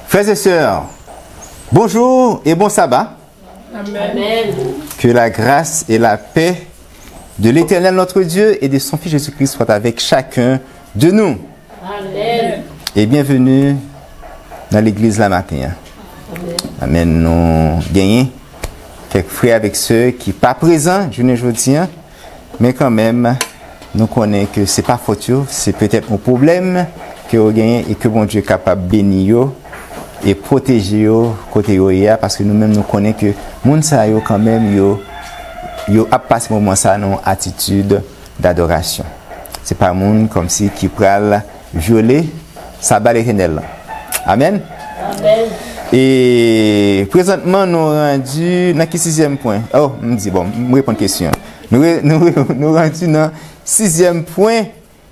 Frères et sœurs, bonjour et bon sabbat. Amen. Que la grâce et la paix de l'Éternel notre Dieu et de son Fils Jésus-Christ soient avec chacun de nous. Amen. Et bienvenue dans l'église la matin. Amen. Nous gagnons quelques frères avec ceux qui ne sont pas présents, je ne dis pas, mais quand même, nous connaissons que ce n'est pas faute, c'est peut-être un problème que vous gagnez et que bon Dieu est capable de bénir et protéger côté parce que nous-mêmes nous connaissons que moun sa yo quand même yo a passé moment ça non attitude d'adoration. C'est pas moun comme si qui pral violer sabbat l'Éternel. Amen. Amen. Et présentement nous rendu dans quel sixième point? Oh, me dit bon, me répondre question. Nous rendu dans sixième point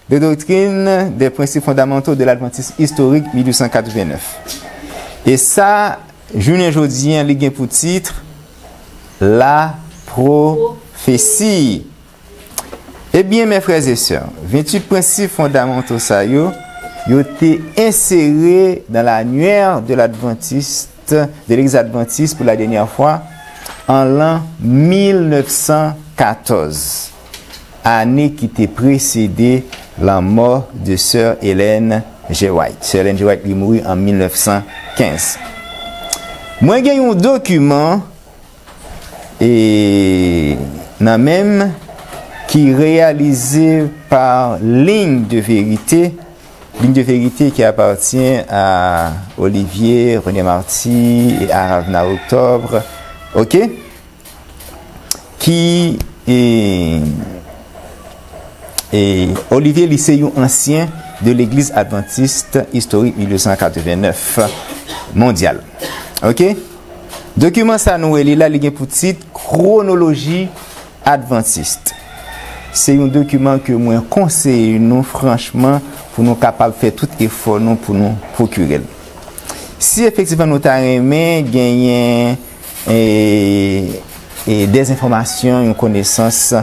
de doctrine des principes fondamentaux de l'adventisme historique 1889. Et ça, journée aujourd'hui, il y a pour titre la prophétie. Eh bien, mes frères et sœurs, 28 principes fondamentaux, ça y ont été insérés dans l'annuaire de l'Adventiste, de l'Église adventiste pour la dernière fois, en l'an 1914, année qui était précédée la mort de sœur Hélène G. White. Sœur Hélène G. White est morte en 1915. Moi, j'ai un document et même qui est réalisé par Ligne de Vérité qui appartient à Olivier, René Marty et Aravna Octobre, ok? Qui est Olivier lycéen ancien de l'Église adventiste historique 1889 mondiale. OK? Document ça nous est là lié pour titre chronologie adventiste. C'est un document que moi conseille nous franchement pour nous capables de faire tout effort nous pour nous procurer. Si effectivement nous t'aimé gagner des informations, une connaissance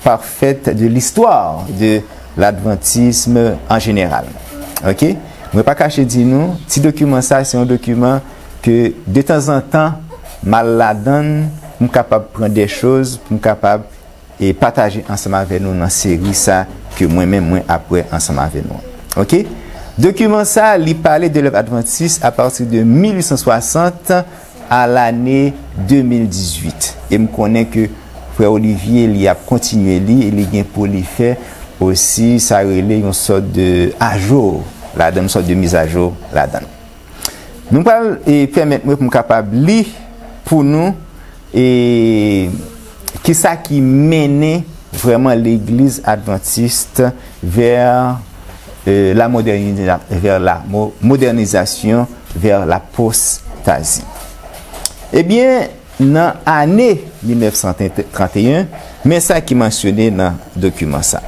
parfaite de l'histoire de l'adventisme en général. OK? Je ne vais pas cacher dire nous, petit document ça, c'est un document que de temps en temps, mal la donne, nous sommes capables de prendre des choses, nous sommes capables de partager ensemble avec nous dans la série ça que moi-même après ensemble avec nous. OK? Document ça, il parlait de l'œuvre adventiste à partir de 1860 à l'année 2018. Et je connais que Frère Olivier, il a continué il a pour lui faire aussi, ça relève une sorte de à jour, là-dedans, une sorte de mise à jour là-dedans. Nous allons permettre pour capable de lire pour nous et qui ça qui mène vraiment l'église adventiste vers la modernisation, vers l'apostasie. Eh bien, dans l'année 1931, mais ça qui est mentionné dans le document ça.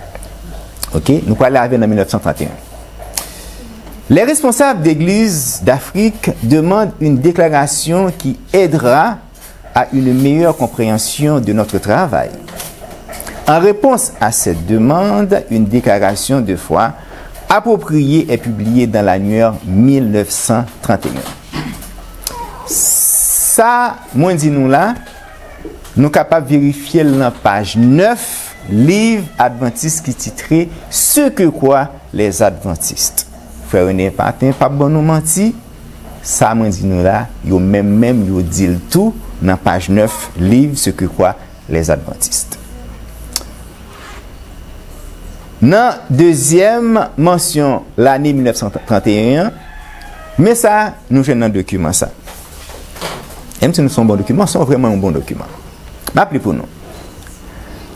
OK? Nous allons arriver en 1931. Les responsables d'église d'Afrique demandent une déclaration qui aidera à une meilleure compréhension de notre travail. En réponse à cette demande, une déclaration de foi appropriée est publiée dans l'annuaire 1931. Ça, moi dis nous là, nous sommes capables de vérifier dans page 9, livre adventiste qui titré Ce que croient les adventistes. Frère René Patin, pas bon nous mentir. Ça, moi dis nous là, yo même yo dit le tout dans page 9, livre Ce que croient les adventistes. Dans deuxième mention, l'année 1931, mais ça, nous jouons dans le document ça. Même si nous sommes bons documents, sont vraiment un bon document. M'appelez pour nous.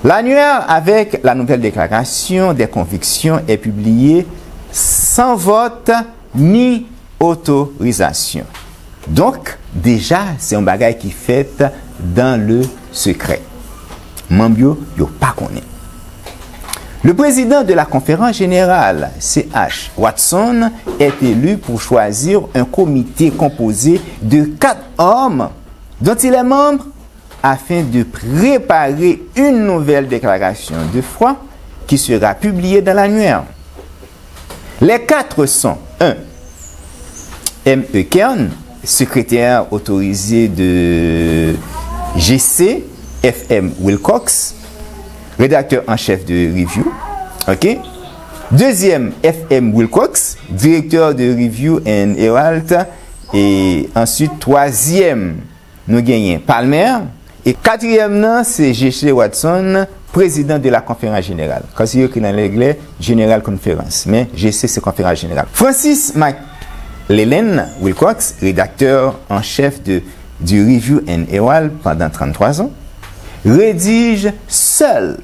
L'annuaire avec la nouvelle déclaration des convictions est publiée sans vote ni autorisation. Donc, déjà, c'est un bagage qui est fait dans le secret. Mambio, yo pas connaît. Le président de la conférence générale, C.H. Watson, est élu pour choisir un comité composé de 4 hommes dont il est membre afin de préparer une nouvelle déclaration de foi qui sera publiée dans l'annuaire. Les 4 sont 1. M. E. Kern, secrétaire autorisé de GC, FM Wilcox, rédacteur en chef de Review. OK? Deuxième, FM Wilcox, directeur de Review and Herald. Et ensuite, troisième, nous gagnons Palmer. Et quatrième, c'est G.C. Watson, président de la conférence générale. Quand c'est écrit dans l'anglais, General Conference. Mais G.C. c'est conférence générale. Francis McLellan Wilcox, rédacteur en chef du Review and Herald pendant 33 ans, rédige seul,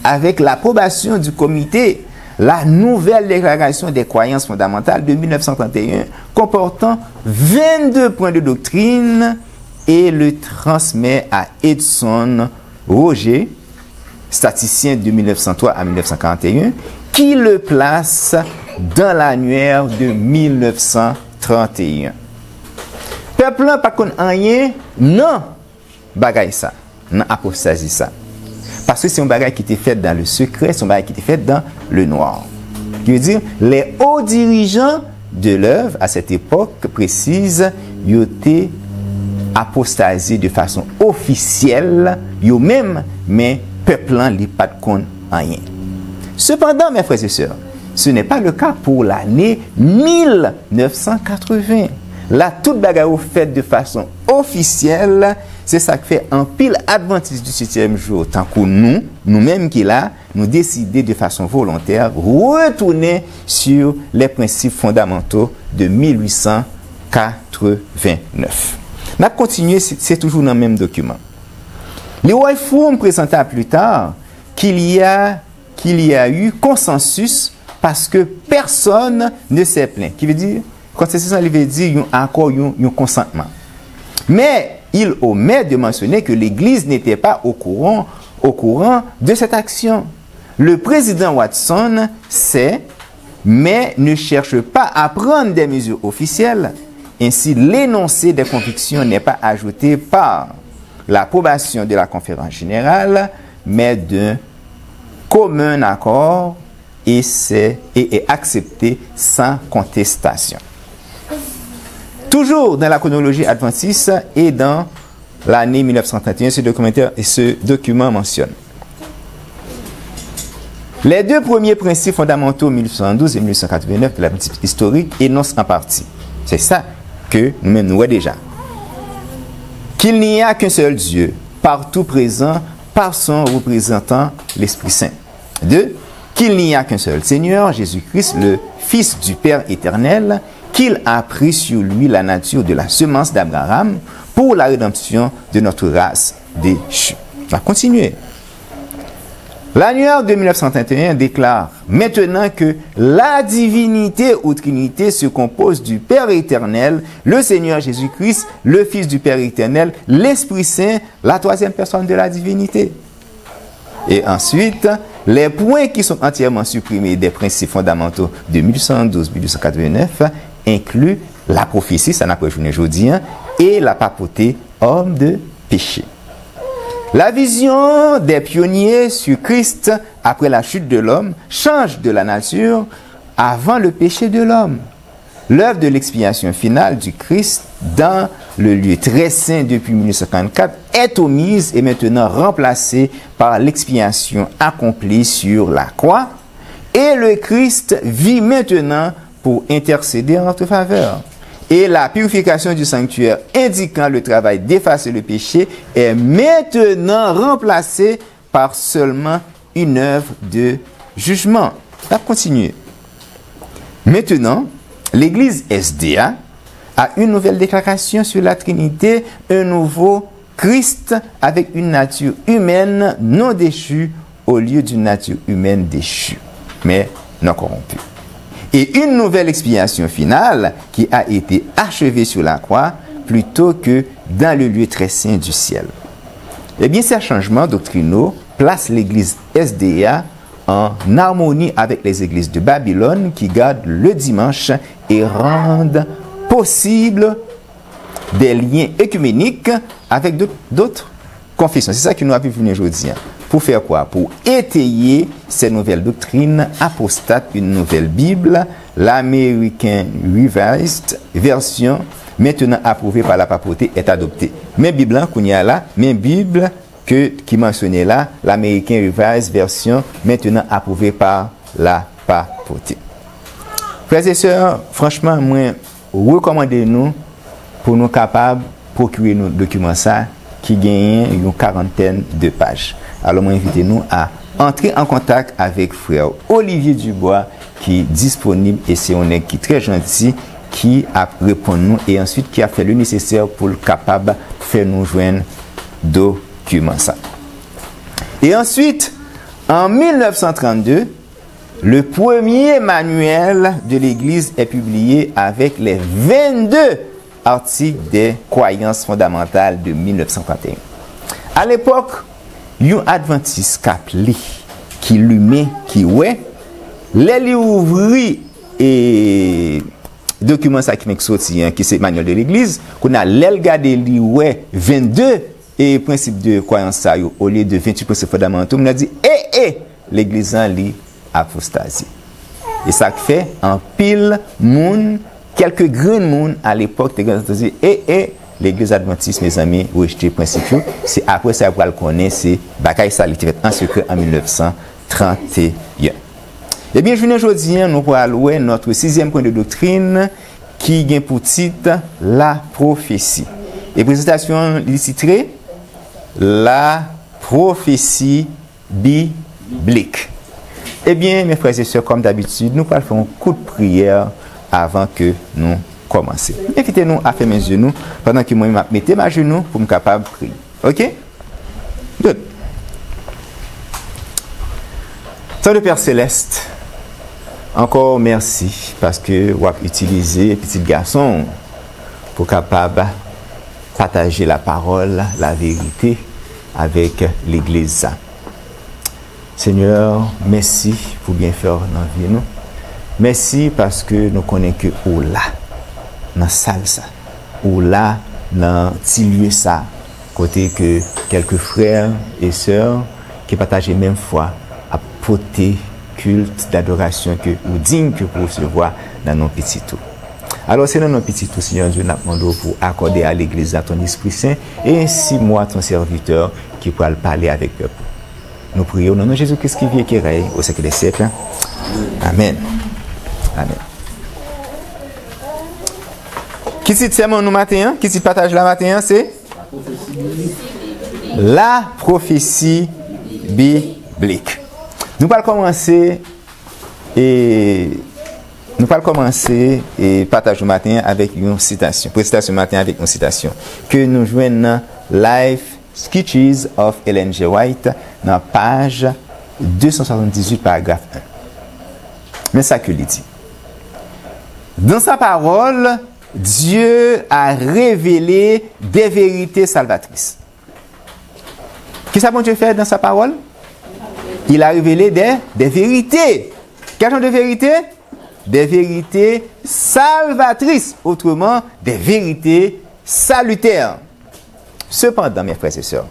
avec l'approbation du comité, la nouvelle déclaration des croyances fondamentales de 1931 comportant 22 points de doctrine et le transmet à Edson Roger, statisticien de 1903 à 1941, qui le place dans l'annuaire de 1931. Peuple n'a pas connu rien, non, bagaille ça, non apostasie ça. Parce que c'est un bagage qui était fait dans le secret, c'est un bagage qui était fait dans le noir. Qui veut dire, les hauts dirigeants de l'œuvre, à cette époque précise, ils étaient apostasés de façon officielle, eux-mêmes, mais peuple n'a pas de compte rien. Cependant, mes frères et sœurs, ce n'est pas le cas pour l'année 1980. Là, toute bagarre faite de façon officielle, c'est ça qui fait un pile adventiste du 7e jour, tant que nous-mêmes qui là, nous décider de façon volontaire, retourner sur les principes fondamentaux de 1889. On a continué, c'est toujours dans le même document. Les Wolfram présenta plus tard qu'il y a eu consensus parce que personne ne s'est plaint. Qui veut dire, consensus, ça veut dire qu'il y a encore un consentement. Mais il omet de mentionner que l'Église n'était pas au courant de cette action. Le président Watson sait, mais ne cherche pas à prendre des mesures officielles. Ainsi, l'énoncé des convictions n'est pas ajouté par l'approbation de la conférence générale, mais d'un commun accord et est accepté sans contestation. Toujours dans la chronologie adventiste et dans l'année 1931, ce document mentionne les deux premiers principes fondamentaux 1812 et 1889 de la principe historique énoncent en partie. C'est ça que nous-mêmes nous voyons déjà. Qu'il n'y a qu'un seul Dieu, partout présent, par son représentant, l'Esprit Saint. 2. Qu'il n'y a qu'un seul Seigneur, Jésus-Christ, le Fils du Père éternel, qu'il a pris sur lui la nature de la semence d'Abraham pour la rédemption de notre race déchue. On va continuer. L'annuaire de 1931 déclare maintenant que la divinité ou Trinité se compose du Père éternel, le Seigneur Jésus-Christ, le Fils du Père éternel, l'Esprit Saint, la troisième personne de la divinité. Et ensuite, les points qui sont entièrement supprimés des principes fondamentaux de 1812-1889 incluent la prophétie, ça n'a pas joué aujourd'hui, et la papauté, homme de péché. La vision des pionniers sur Christ après la chute de l'homme change de la nature avant le péché de l'homme. L'œuvre de l'expiation finale du Christ dans le lieu très saint depuis 1954 est omise et maintenant remplacée par l'expiation accomplie sur la croix. Et le Christ vit maintenant pour intercéder en notre faveur. Et la purification du sanctuaire indiquant le travail d'effacer le péché est maintenant remplacée par seulement une œuvre de jugement. On va continuer. Maintenant, l'Église SDA a une nouvelle déclaration sur la Trinité, un nouveau Christ avec une nature humaine non déchue au lieu d'une nature humaine déchue, mais non corrompue. Et une nouvelle expiation finale qui a été achevée sur la croix plutôt que dans le lieu très saint du ciel. Eh bien, ces changements doctrinaux placent l'Église SDA en harmonie avec les églises de Babylone qui gardent le dimanche et rendent possible des liens œcuméniques avec d'autres confessions. C'est ça que nous avons vu aujourd'hui. Pour faire quoi? Pour étayer ces nouvelles doctrines apostates, une nouvelle Bible, l'American Revised Version maintenant approuvée par la papauté, est adoptée. Même Bible qu'on y a là, même Bible qui mentionnait là, l'American Revised Version, maintenant approuvée par la papauté. Frères et sœurs, franchement, moi, recommandez-nous pour nous capables de procurer nos documents ça qui gagnent une quarantaine de pages. Alors, moi, invitez-nous à entrer en contact avec frère Olivier Dubois qui est disponible et c'est un mec qui est très gentil qui a répondu nous et ensuite qui a fait le nécessaire pour le capable de faire nous joindre documents ça. Et ensuite, en 1932, le premier manuel de l'Église est publié avec les 22 articles des croyances fondamentales de 1931. À l'époque, un adventiste appelé qui lumait, qui ouais, les ouvri et documents ça qui m'est sorti, qui c'est manuel de l'Église, qu'on a l'elgadé li ouais 22 et principes de croyance ça au lieu de 28 principes fondamentaux, on a dit l'Église en lit apostasie. Et ça fait en pile moun, quelques grands moun à l'époque te dit l'Église adventiste mes amis rejeté principe, c'est après ça pour le connaître, c'est bagaille ça était fait en secret en 1931. Eh bien, je viens aujourd'hui, nous pour allouer notre 6e point de doctrine qui vient pour titre la prophétie. Et présentation titrée la prophétie biblique. Eh bien, mes frères et sœurs, comme d'habitude, nous allons faire un coup de prière avant que nous commencions. Invitez-nous à faire mes genoux pendant que moi, je mette mes genoux pour me capable de prier. OK? Good. Tant de Père Céleste, encore merci parce que vous avez utilisé petit garçon pour capable partager la parole, la vérité avec l'Église. Seigneur, merci pour bien faire dans la vie nous. Merci parce que nous connaissons que ou là, dans la salle ça, ou là, dans petit lieu ça, côté que quelques frères et sœurs qui partagent même foi à porter culte d'adoration que nous dignes que pour recevoir dans nos petits tours. Alors c'est dans nos petits tours, Seigneur Dieu, nous demandons pour accorder à l'Église à ton Esprit Saint et ainsi moi, ton serviteur, qui pourra parler avec le peuple. Nous prions au nom de Jésus-Christ qui vit et qui règne au siècle des siècles. Amen. Amen. Qui dit sermon nous matin? Qui dit partage la matin? C'est la prophétie biblique. Nous allons commencer et partage le matin avec une citation. Présentation matin avec une citation que nous jouons dans Life Sketches of Ellen G. White dans la page 278 paragraphe 1. Mais ça que il dit. Dans sa parole, Dieu a révélé des vérités salvatrices. Qu'est-ce que Dieu fait dans sa parole? Il a révélé des vérités. Quel genre de vérités? Des vérités salvatrices. Autrement, des vérités salutaires. Cependant, mes frères et sœurs,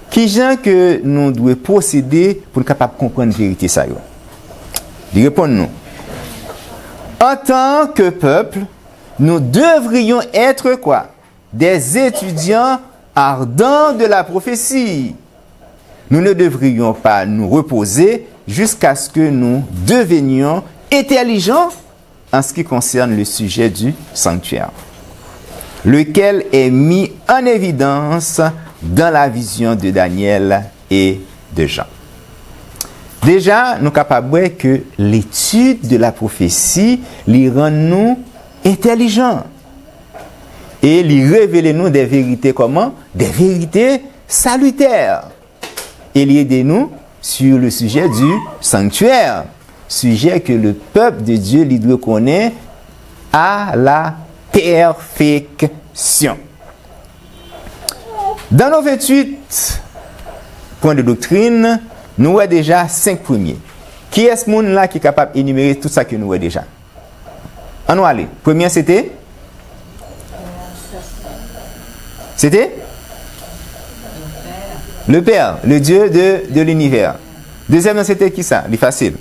qui gens que nous devons procéder pour être capables de comprendre la vérité ça? Répondons-nous. En tant que peuple, nous devrions être quoi? Des étudiants ardents de la prophétie. Nous ne devrions pas nous reposer jusqu'à ce que nous devenions intelligents en ce qui concerne le sujet du sanctuaire, lequel est mis en évidence dans la vision de Daniel et de Jean. Déjà, nous sommes capables de voir que l'étude de la prophétie les rend nous intelligents et les révèle nous des vérités comment? Des vérités salutaires. Et les aide nous sur le sujet du sanctuaire, sujet que le peuple de Dieu lui reconnaît à la perfection. Dans nos 28 points de doctrine, nous avons déjà 5 premiers. Qui est ce monde-là qui est capable d'énumérer tout ça que nous avons déjà? On va aller. Premier, c'était? C'était? Le Père, le Dieu de l'univers. Deuxième, c'était qui ça? C'est facile.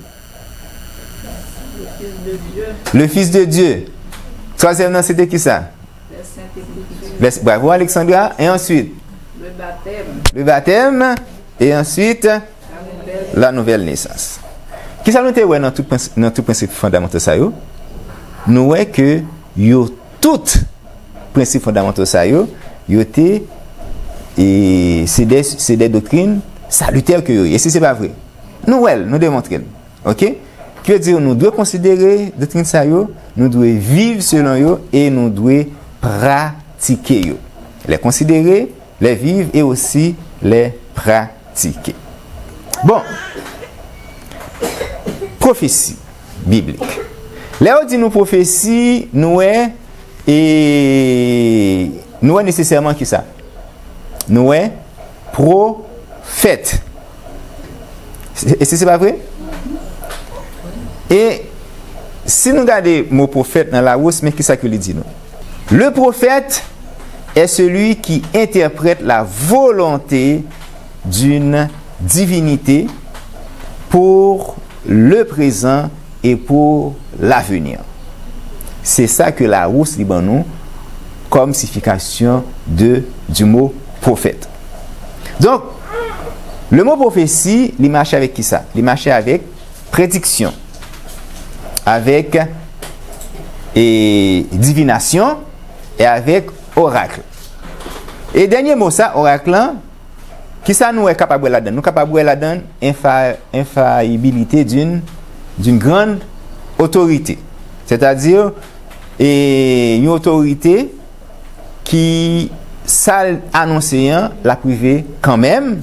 Le Fils de Dieu. Troisième, c'était qui ça? Bravo Alexandra. Et ensuite, le baptême. Et ensuite, la nouvelle naissance. Qui ça nous dit dans tout principe fondamental ça yo? Nous voyons que yo tout principe fondamental ça yo té et c'est des doctrines salutaires que yo. Et si c'est pas vrai, nous démontrons. OK? Qui veut dire nous devons considérer doctrine ça yo, nous devons vivre selon yo et nous devons pratiquer yo. Les considérer, les vivre et aussi les pratiquer. Bon. Prophétie biblique. Là où dit nous prophétie, nous est nécessairement qui ça? Nous est prophète. Et c'est pas vrai? Et si nous regardons le mot prophète dans la rousse, mais qui ça que lui dit nous? Le prophète est celui qui interprète la volonté d'une divinité pour le présent et pour l'avenir. C'est ça que la rousse liban nous comme signification du mot prophète. Donc, le mot prophétie, il marche avec qui ça? Il marche avec prédiction, avec divination et avec oracle. Et dernier mot ça, oracle, qui ça nous est capable de là-dedans? Nous capable de là-dedans infaillibilité d'une grande autorité. C'est-à-dire une autorité qui ça annoncer la privée quand même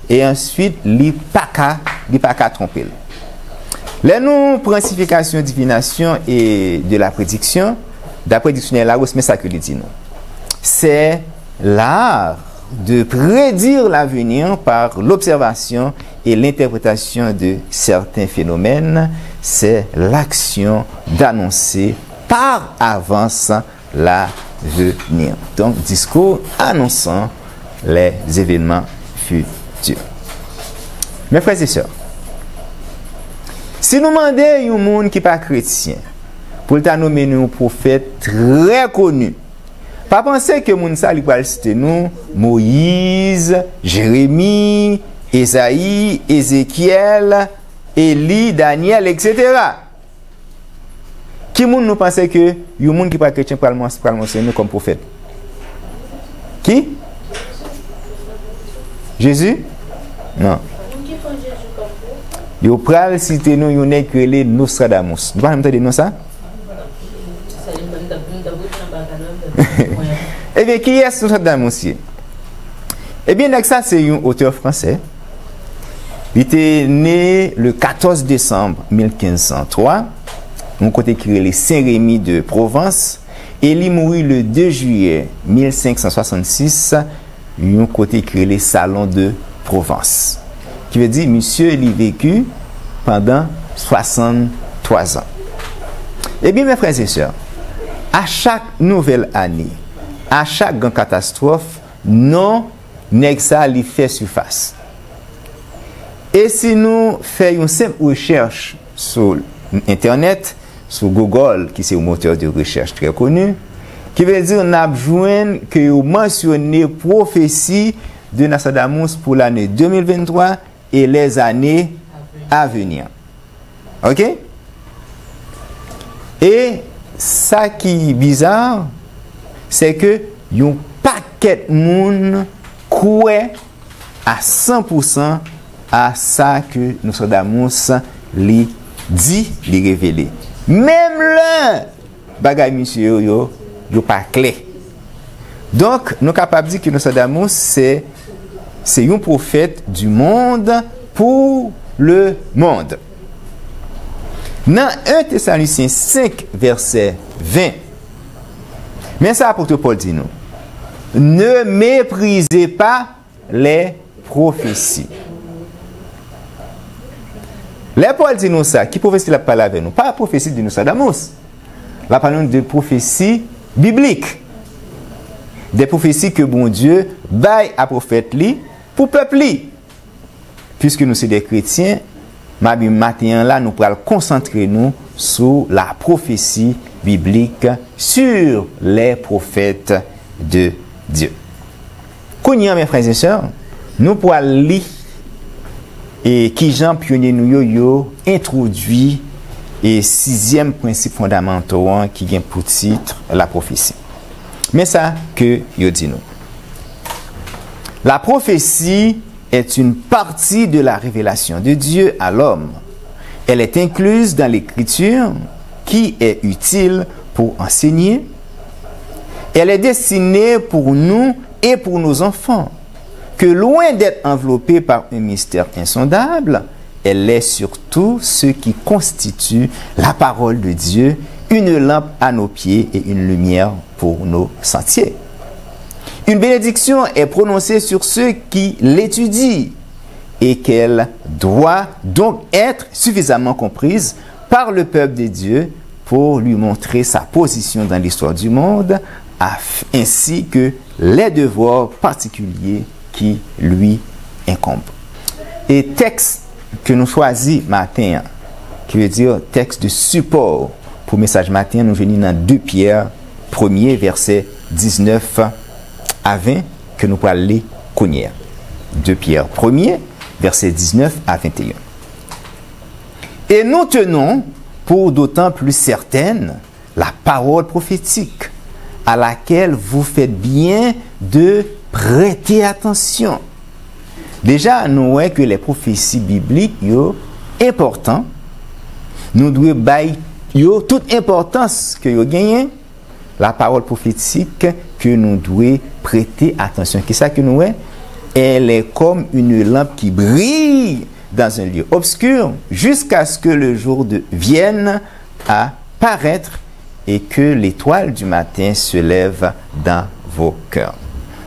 et ensuite li pas qu'à tromper. Les nous princification, divination et de la prédiction, d'après dictionnaire Larousse, mais ça que dit nous. C'est l'art de prédire l'avenir par l'observation et l'interprétation de certains phénomènes. C'est l'action d'annoncer par avance l'avenir. Donc, discours annonçant les événements futurs. Mes frères et sœurs, si nous demandons à un monde qui n'est pas chrétien, pour le nommer un prophète très connu, pas penser que moun sa li pral citer nous Moïse, Jérémie, Esaïe, Ézéchiel, Élie, Daniel, etc. Qui moun nous pense que yon moun qui pas chrétien pral mentionner nous comme prophète? Qui? Jésus? Non. Yo pral citer nous yon nèg relé Nostradamus. Vous pas entendre de ça? Eh bien, qui est Nostradamus? Eh bien, ça, c'est un auteur français. Il était né le 14 décembre 1503, un côté qui est Saint-Rémy de Provence, et il mourut le 2 juillet 1566, un côté qui est Salon de Provence. Qui veut dire, monsieur, il a vécu pendant 63 ans. Eh bien, mes frères et sœurs, à chaque nouvelle année, à chaque grande catastrophe, non, Nexa lui fait surface. Et si nous faisons une simple recherche sur Internet, sur Google, qui est un moteur de recherche très connu, qui veut dire qu'on a besoin que vous mentionnez prophétie de Nostradamus pour l'année 2023 et les années à venir. Ok? Et ça qui est bizarre, c'est que yon paquet moun croit à 100% à ça que Nostradamus li dit, li révélé. Même là, bagay monsieur yo pas clair. Donc, nous sommes capables de dire que Nostradamus c'est un prophète du monde pour le monde. Dans 1 Thessaloniciens 5, verset 20, mais ça, apôtre Paul dit nous, ne méprisez pas les prophéties. Les Paul dit nous ça, qui prophétie la parole avec nous? Pas la prophétie de Nostradamus. La parole de prophétie biblique. Des prophéties que bon Dieu baille à prophète li pour peuple li. Puisque nous sommes des chrétiens, matin là nous pourrons concentrer nous sur la prophétie biblique, sur les prophètes de Dieu. Konya, mes frères et sœurs, nous pourrons lire et qui Jean pionnier nous yo introduit et 6e principe fondamental qui vient pour titre la prophétie. Mais ça que yo dit nous. La prophétie est une partie de la révélation de Dieu à l'homme. Elle est incluse dans l'écriture qui est utile pour enseigner. Elle est destinée pour nous et pour nos enfants, que loin d'être enveloppée par un mystère insondable, elle est surtout ce qui constitue la parole de Dieu, une lampe à nos pieds et une lumière pour nos sentiers. Une bénédiction est prononcée sur ceux qui l'étudient et qu'elle doit donc être suffisamment comprise par le peuple de Dieu pour lui montrer sa position dans l'histoire du monde, ainsi que les devoirs particuliers qui lui incombent. Et texte que nous choisissons matin, qui veut dire texte de support pour message matin, nous venons dans 2 Pierre 1er, verset 19 à 20, que nous pourrons lire connaître. 2 Pierre 1er, verset 19 à 21. Et nous tenons pour d'autant plus certaine la parole prophétique à laquelle vous faites bien de prêter attention. Déjà, nous voyons que les prophéties bibliques sont importantes. Nous devons bailler toute importance que vous gagnez. La parole prophétique que nous devons prêter attention. Qu'est-ce que nous voyons? Elle est comme une lampe qui brille dans un lieu obscur jusqu'à ce que le jour vienne à paraître et que l'étoile du matin se lève dans vos cœurs.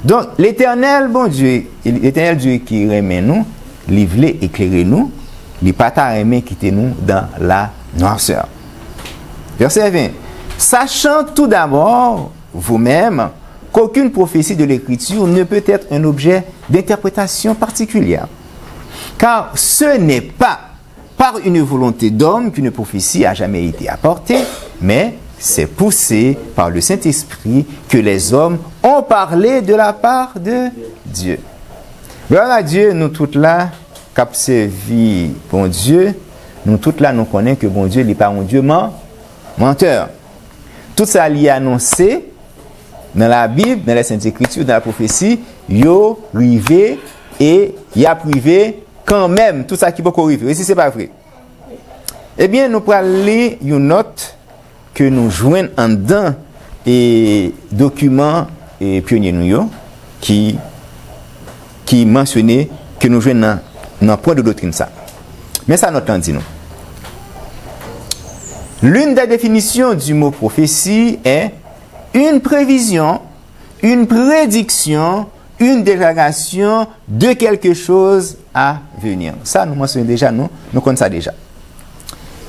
Donc, l'éternel, bon Dieu, l'éternel Dieu qui remet nous, il voulait éclairer nous, il n'a pas remet quitter nous dans la noirceur. Verset 20. Sachant tout d'abord, vous-même, qu'aucune prophétie de l'Écriture ne peut être un objet d'interprétation particulière. Car ce n'est pas par une volonté d'homme qu'une prophétie a jamais été apportée, mais c'est poussé par le Saint-Esprit que les hommes ont parlé de la part de Dieu. Voilà Dieu, nous toutes là, cap servi bon Dieu, nous toutes là, nous connaissons que bon Dieu n'est pas un Dieu menteur. Tout ça lié annoncé dans la Bible, dans les Saintes Écritures, dans la prophétie, yo rivé et y a privé quand même tout ça qui peut arriver. Et si c'est pas vrai, eh bien nous prenons une note que nous joignons en dedans et documents et pionniers nous qui mentionnait que nous joignons dans point de doctrine ça. Mais ça notre dit nous. L'une des définitions du mot prophétie est une prévision, une prédiction, une déclaration de quelque chose à venir. Ça, nous mentionnons déjà, nous connaissons ça déjà.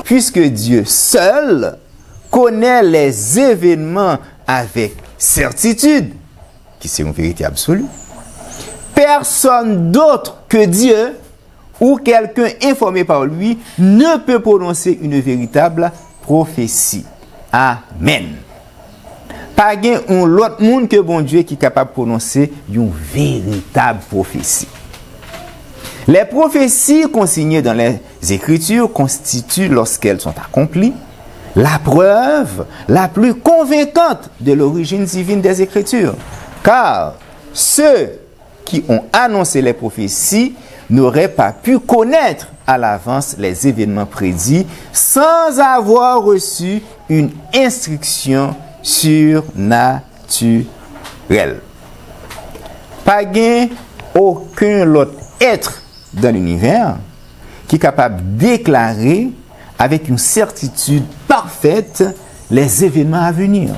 Puisque Dieu seul connaît les événements avec certitude, qui c'est une vérité absolue, personne d'autre que Dieu ou quelqu'un informé par lui ne peut prononcer une véritable prophétie. Amen. Pas gain un l'autre monde que bon Dieu qui est capable de prononcer une véritable prophétie. Les prophéties consignées dans les Écritures constituent, lorsqu'elles sont accomplies, la preuve la plus convaincante de l'origine divine des Écritures. Car ceux qui ont annoncé les prophéties n'auraient pas pu connaître à l'avance les événements prédits sans avoir reçu une instruction surnaturelle. Pas gain aucun autre être dans l'univers qui est capable de déclarer avec une certitude parfaite les événements à venir.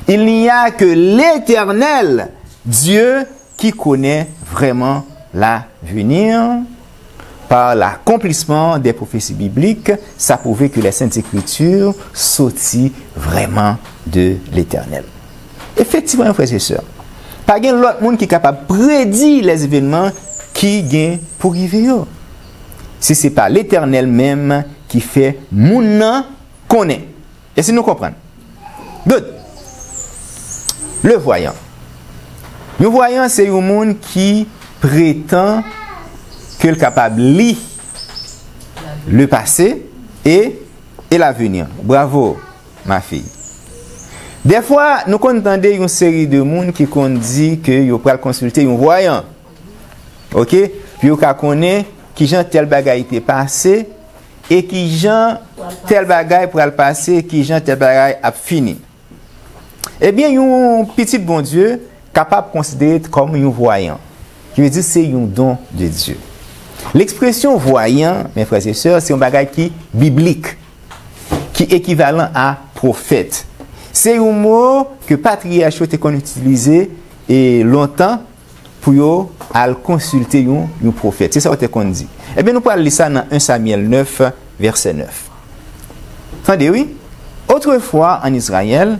Il n'y a que l'Éternel Dieu qui connaît vraiment l'avenir. Par l'accomplissement des prophéties bibliques, ça prouvait que les Saintes Écritures sortent vraiment de l'Éternel. Effectivement, frères et sœurs, pas de l'autre monde qui est capable de prédire les événements qui viennent pour arriver. Si ce n'est pas l'Éternel même qui fait mon nom connaît. Et si nous comprenons. Good. Le voyant. Le voyant, c'est un monde qui prétend qu'il est capable de lire le passé et l'avenir. Bravo, ma fille. Des fois, nous entendons une série de monde qui dit que vous pouvez consulter un voyant. OK? Puis vous connaissez qui gens tel bagaille était passé et qui gens tel bagaille pour le passer et qui gens tel bagaille a fini. Eh bien, un petit bon Dieu capable de considérer comme un voyant. Qui veut dire c'est un don de Dieu. L'expression voyant, mes frères et sœurs, c'est un bagage qui est biblique, qui est équivalent à prophète. C'est un mot que patriarche a utilisé et longtemps pour aller consulter un prophète. C'est ça qu'on dit. Eh bien, nous parlons de ça dans 1 Samuel 9, verset 9. Entendez, oui? Autrefois, en Israël,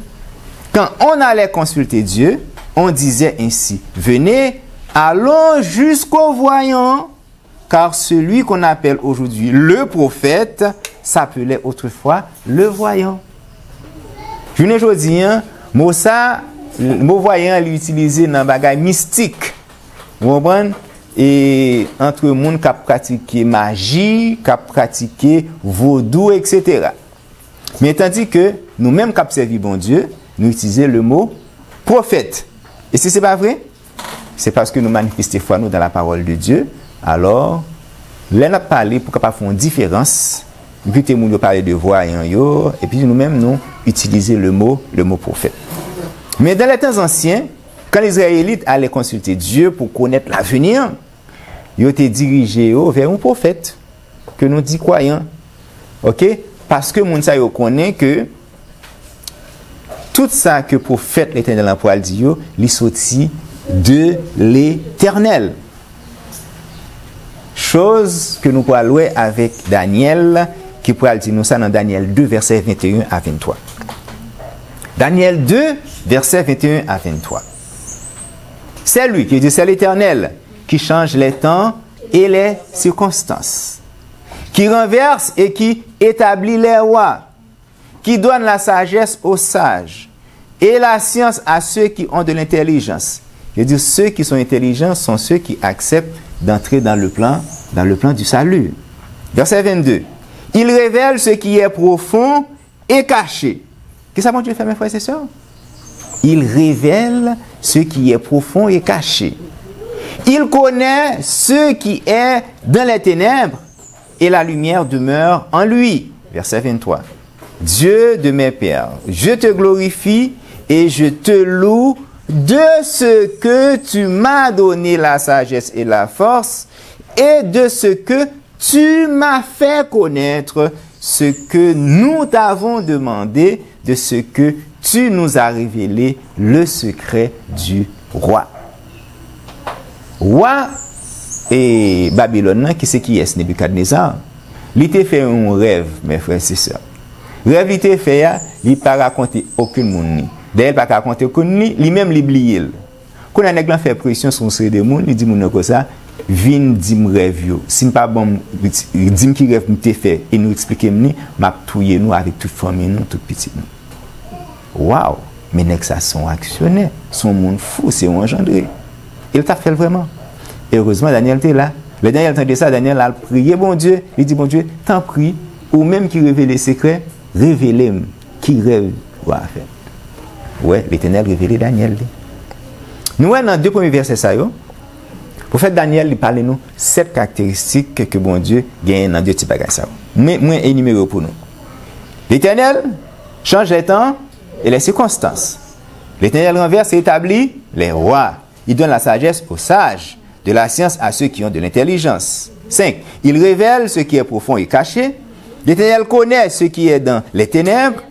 quand on allait consulter Dieu, on disait ainsi, venez, allons jusqu'au voyant, car celui qu'on appelle aujourd'hui le prophète s'appelait autrefois le voyant. Je ne dis pas, le mot voyant est utilisé dans le bagage mystique. Vous comprenez? Et entre les gens qui pratiquent magie, qui pratiquent vaudou, etc. Mais tandis que nous-mêmes qui servons bon Dieu, nous utilisons le mot prophète. Et si ce n'est pas vrai, c'est parce que nous manifestons foi nous dans la parole de Dieu. Alors, là, nous parlons pour qu'on fasse une différence. Puis, nous parlons de voyant, et puis nous-mêmes, nous utilisons le mot prophète. Mais dans les temps anciens, quand les Israélites allaient consulter Dieu pour connaître l'avenir, ils étaient dirigés vers un prophète que nous disons croyants. OK? Parce que nous connaissons que tout ça que le prophète l'Éternel en poil dit, il sorti de l'Éternel. Chose que nous pouvons louer avec Daniel, qui pourra dire nous ça dans Daniel 2, versets 21 à 23. Daniel 2, versets 21 à 23. C'est lui qui dit, c'est l'Éternel qui change les temps et les circonstances, qui renverse et qui établit les rois, qui donne la sagesse aux sages et la science à ceux qui ont de l'intelligence. Je dis, ceux qui sont intelligents sont ceux qui acceptent d'entrer dans le plan du salut. Verset 22. Il révèle ce qui est profond et caché. Qu'est-ce que ça Dieu fait, mes frères et sœurs? Il révèle ce qui est profond et caché. Il connaît ce qui est dans les ténèbres et la lumière demeure en lui. Verset 23. Dieu de mes pères, je te glorifie et je te loue de ce que tu m'as donné la sagesse et la force et de ce que tu m'as fait connaître ce que nous t'avons demandé, de ce que tu nous as révélé le secret du roi. Roi et Babylone, qui c'est qui est Nebuchadnezzar? Il t'a fait un rêve, mes frères et sœurs. Rêve il t'a fait, il n'a pas raconté aucun monde. D'ailleurs, il n'a pas raconté aucun monde, lui-même l'oublié. Quand un nègre fait pression sur ce de monde, il dit mon comme ça, viens dire rêve yo. Si pas bon, dis qui rêve m'te fait et nous expliquer m'a touyer nous avec toute famille nous, toute petite nous. Waouh, mais nèg ça sont actionnaires, son monde fou, c'est engendré. Il t'a fait vraiment. Et heureusement Daniel était là. Le Daniel entendait ça, Daniel a prié bon Dieu, il dit bon Dieu, t'en prie, ou même qui révèle les secrets, révélez-moi qui rêve va faire. Ouais, l'Éternel révélé Daniel. Nous voyons dans 2 premiers versets ça yo. Prophète Daniel il parle nous 7 caractéristiques que bon Dieu gagne dans 2 petits bagages ça. Moi énumérer pour nous. L'Éternel change les temps et les circonstances. L'Éternel renverse et établit les rois. Il donne la sagesse aux sages, de la science à ceux qui ont de l'intelligence. 5. Il révèle ce qui est profond et caché. L'Éternel connaît ce qui est dans les ténèbres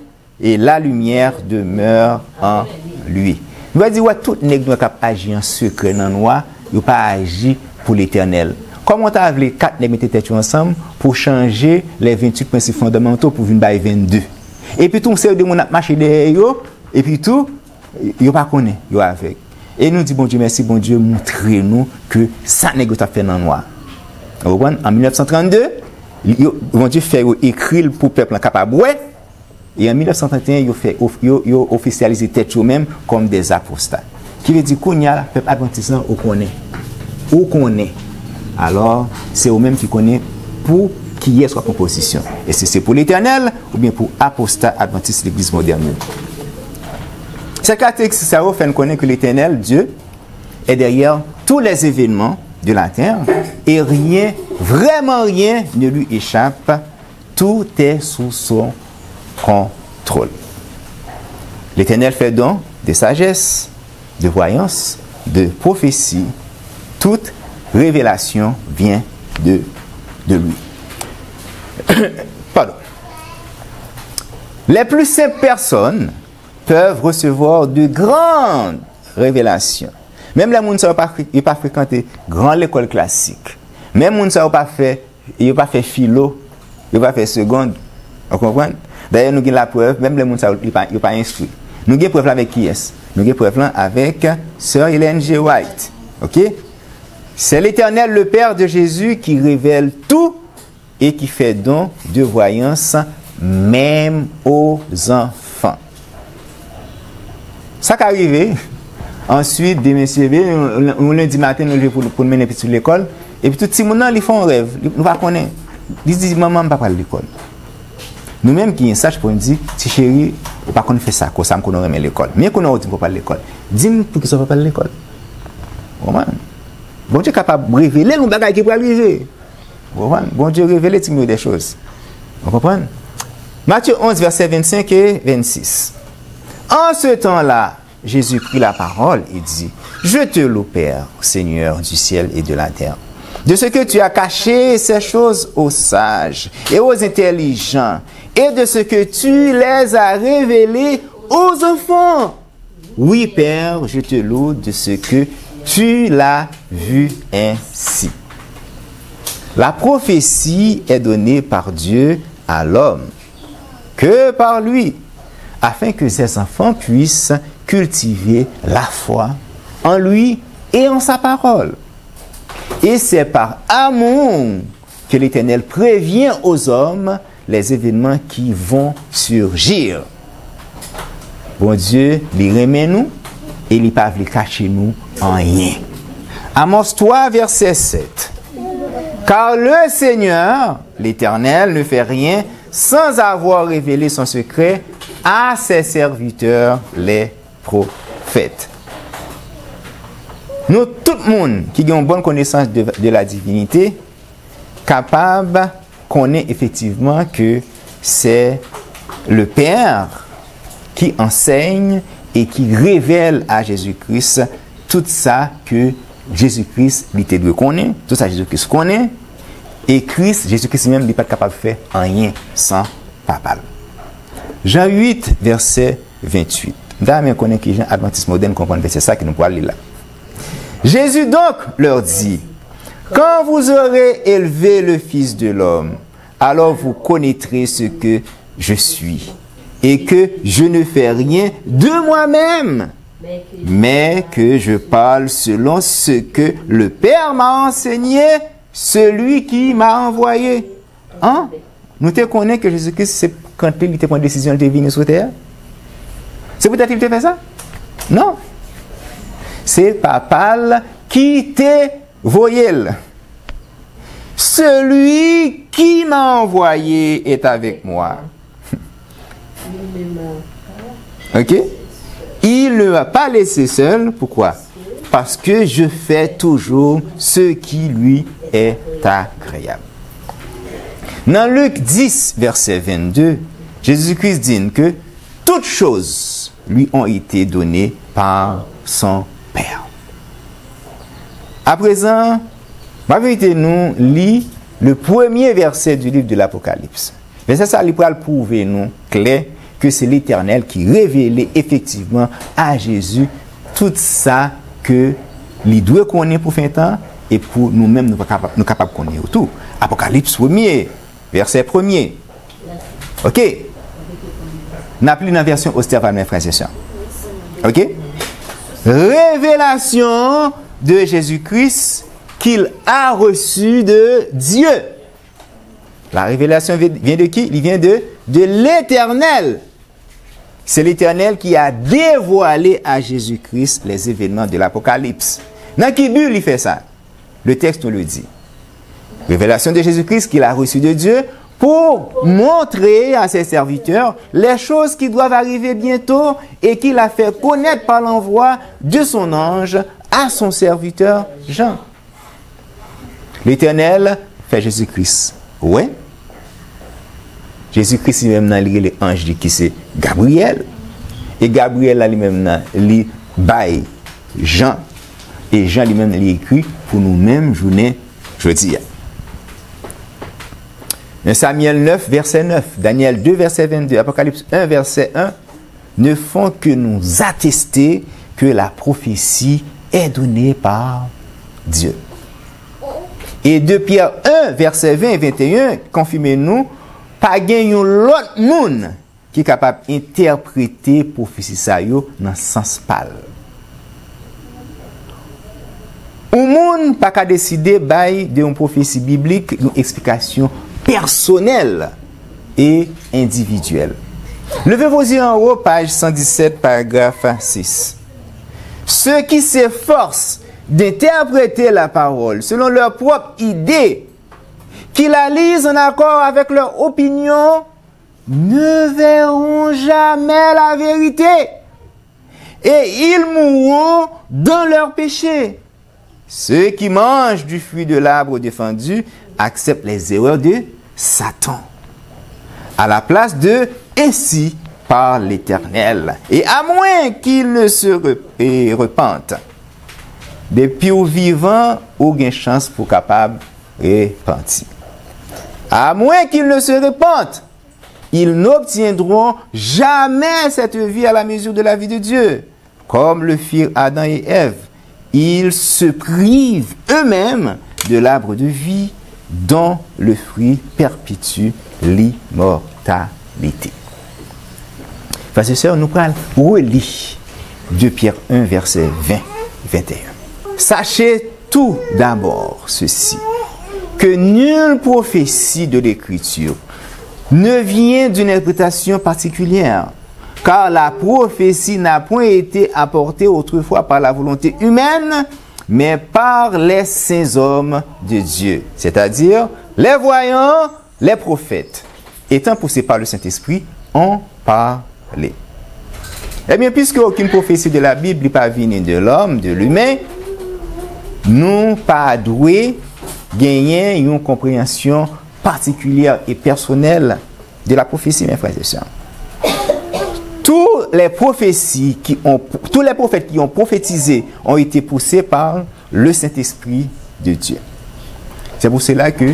et la lumière demeure en lui. Nous allons dire que tout nèg doit agir en secret dans noir, il pas agir pour l'Éternel. Comment tu as les 4 nèg mettre ensemble pour changer les 28 principes fondamentaux pour venir by 22. Et puis tout c'est de mon marcher derrière yo et puis tout yo pas connaît, yo avec. Et nous dit bon Dieu merci bon Dieu montrez-nous que ça nèg t'a fait dans noir. En 1932, bon Dieu fait écrire pour peuple capable ouais et en 1931, ils ont officialisé tête eux-mêmes comme des apostats. Qui veut dire qu'on y a le peuple adventiste où qu'on est. Alors, c'est eux-mêmes qui connaissent pour qui est soit proposition. Et si c'est pour l'Éternel ou bien pour apostat adventiste de l'Église moderne. Cette caractéristique, ça vous fait connaître que l'Éternel, Dieu, est derrière tous les événements de la terre et rien, vraiment rien ne lui échappe. Tout est sous son contrôle. L'Éternel fait don de sagesse, de voyance, de prophétie. Toute révélation vient de lui. Pardon. Les plus simples personnes peuvent recevoir de grandes révélations. Même les gens qui n'ont pas fréquenté grande école classique. Même les gens qui n'ont pas fait philo, ils n'ont pas fait seconde. Vous comprenez? D'ailleurs, nous avons la preuve, même les gens qui n'ont pas instruit. Nous avons la preuve avec qui est-ce? Nous avons la preuve avec Sœur Ellen G. White. Ok? C'est l'Éternel, le Père de Jésus, qui révèle tout et qui fait don de voyance même aux enfants. Ça qui arrive. Ensuite, des messieurs, on lundi matin, nous levons pour mener à l'école. Et puis, tout le monde, ils font un rêve. Nous ne connaissons pas. Ils disent, maman, je ne vais pas à l'école. Nous-mêmes qui sommes sages pour nous dire, si chérie, on ne va pas faire ça, comme ça, on va l'école. Mais qu'on a dit pour pas l'école. Dis-moi pour qu'ils ne soient pas à l'école. Bon Dieu est capable de révéler nos bagages qui peuvent arriver. Bon Dieu révèle des choses. Vous comprenez? Matthieu 11, versets 25 et 26. En ce temps-là, Jésus prit la parole et dit, « Je te loue, Père, Seigneur du ciel et de la terre, de ce que tu as caché ces choses aux sages et aux intelligents, et de ce que tu les as révélées aux enfants. Oui, Père, je te loue de ce que tu l'as vu ainsi. » La prophétie est donnée par Dieu à l'homme, que par lui, afin que ses enfants puissent cultiver la foi en lui et en sa parole. Et c'est par amour que l'Éternel prévient aux hommes les événements qui vont surgir. Bon Dieu, il remet nous et il ne peut pas cacher nous en rien. Amos 3, verset 7. Car le Seigneur, l'Éternel, ne fait rien sans avoir révélé son secret à ses serviteurs, les prophètes. Nous, tout le monde qui a une bonne connaissance de la divinité, capable de connaître effectivement que c'est le Père qui enseigne et qui révèle à Jésus-Christ tout ça que Jésus-Christ était de connaître, tout ça Jésus-Christ connaît, et Christ, Jésus-Christ même, n'est pas capable de faire rien sans papa. Jean 8, verset 28. D'ailleurs, on connaît que Jean Adventiste moderne comprend, c'est ça que nous pouvons lire là. Jésus donc leur dit, quand vous aurez élevé le Fils de l'homme, alors vous connaîtrez ce que je suis, et que je ne fais rien de moi-même, mais que je parle selon ce que le Père m'a enseigné, celui qui m'a envoyé. Hein? Nous te connaissons que Jésus-Christ, c'est quand il prend une décision de venir sur terre. C'est peut-être qu'il te fait ça? Non. C'est Papa qui t'est voyé. Celui qui m'a envoyé est avec moi. Ok? Il ne m'a pas laissé seul. Pourquoi? Parce que je fais toujours ce qui lui est agréable. Dans Luc 10, verset 22, Jésus-Christ dit que toutes choses lui ont été données par son Père. À présent, ma vérité nous lit le premier verset du livre de l'Apocalypse. Mais ça, il pourra prouver nous clair que c'est l'Éternel qui révélait effectivement à Jésus tout ça que il doit connaître pour fin temps et pour nous-mêmes nous capables de connaître autour. Apocalypse 1er, verset 1er. Ok? N'a plus dans la version austère, mes frères et sœurs. Ok? Révélation de Jésus-Christ qu'il a reçu de Dieu. La révélation vient de qui? Il vient de l'Éternel. c'est l'Éternel qui a dévoilé à Jésus-Christ les événements de l'Apocalypse. Dans quelle bulle il fait ça? Le texte nous le dit. Révélation de Jésus-Christ qu'il a reçue de Dieu pour montrer à ses serviteurs les choses qui doivent arriver bientôt et qu'il a fait connaître par l'envoi de son ange à son serviteur Jean. L'Éternel fait Jésus-Christ. Ouais. Jésus-Christ lui-même dans les anges dit qui c'est Gabriel. Et Gabriel lui-même lui baille Jean. Et Jean lui-même lui écrit pour nous-mêmes journée jeudi. Samuel 9, verset 9, Daniel 2, verset 22, Apocalypse 1, verset 1, ne font que nous attester que la prophétie est donnée par Dieu. Et 2 Pierre 1, verset 20 et 21, confirmez-nous, pas gagnons l'autre monde qui est capable d'interpréter prophétie ça yo dans sens pâle. Ou monde pas qu'à décider bail de une prophétie biblique, une explication personnelle et individuelle. Levez vos yeux en haut, page 117, paragraphe 6. Ceux qui s'efforcent d'interpréter la parole selon leur propre idée, qui la lisent en accord avec leur opinion, ne verront jamais la vérité. Et ils mourront dans leur péché. Ceux qui mangent du fruit de l'arbre défendu acceptent les erreurs de Satan, à la place de « ainsi par l'Éternel ». Et à moins qu'ils ne se repentent, depuis au vivant, aucune chance pour capable repentir. À moins qu'ils ne se repentent, ils n'obtiendront jamais cette vie à la mesure de la vie de Dieu. Comme le firent Adam et Ève, ils se privent eux-mêmes de l'arbre de vie dont le fruit perpétue l'immortalité. Frères et sœurs, nous parlons relire 2 Pierre 1, verset 20-21. Sachez tout d'abord ceci, que nulle prophétie de l'Écriture ne vient d'une interprétation particulière, car la prophétie n'a point été apportée autrefois par la volonté humaine, mais par les saints hommes de Dieu, c'est-à-dire les voyants, les prophètes, étant poussés par le Saint-Esprit, ont parlé. Eh bien, puisque aucune prophétie de la Bible n'est pas venue de l'homme, de l'humain, nous pas doués gagner une compréhension particulière et personnelle de la prophétie, mes frères et sœurs. Tous les prophètes qui ont prophétisé ont été poussés par le Saint-Esprit de Dieu. C'est pour cela que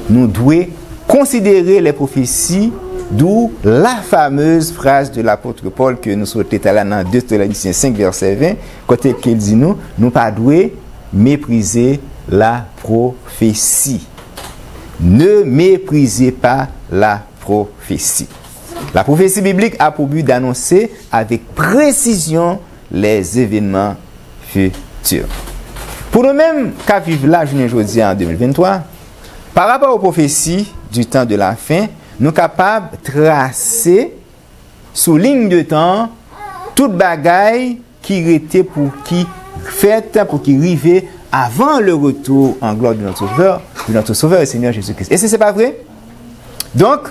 nous devons considérer les prophéties, d'où la fameuse phrase de l'apôtre Paul que nous sommes allés dans 2 Thessaloniciens 5, verset 20, quand il dit nous pas doués mépriser la prophétie. Ne méprisez pas la prophétie. La prophétie biblique a pour but d'annoncer avec précision les événements futurs. Pour nous-mêmes, qu'à vivre là, je aujourd'hui en 2023, par rapport aux prophéties du temps de la fin, nous sommes capables de tracer sous ligne de temps toute bagaille qui était pour qui faite, pour qui arrivait avant le retour en gloire de notre Sauveur et Seigneur Jésus-Christ. Et ce n'est pas vrai? Donc,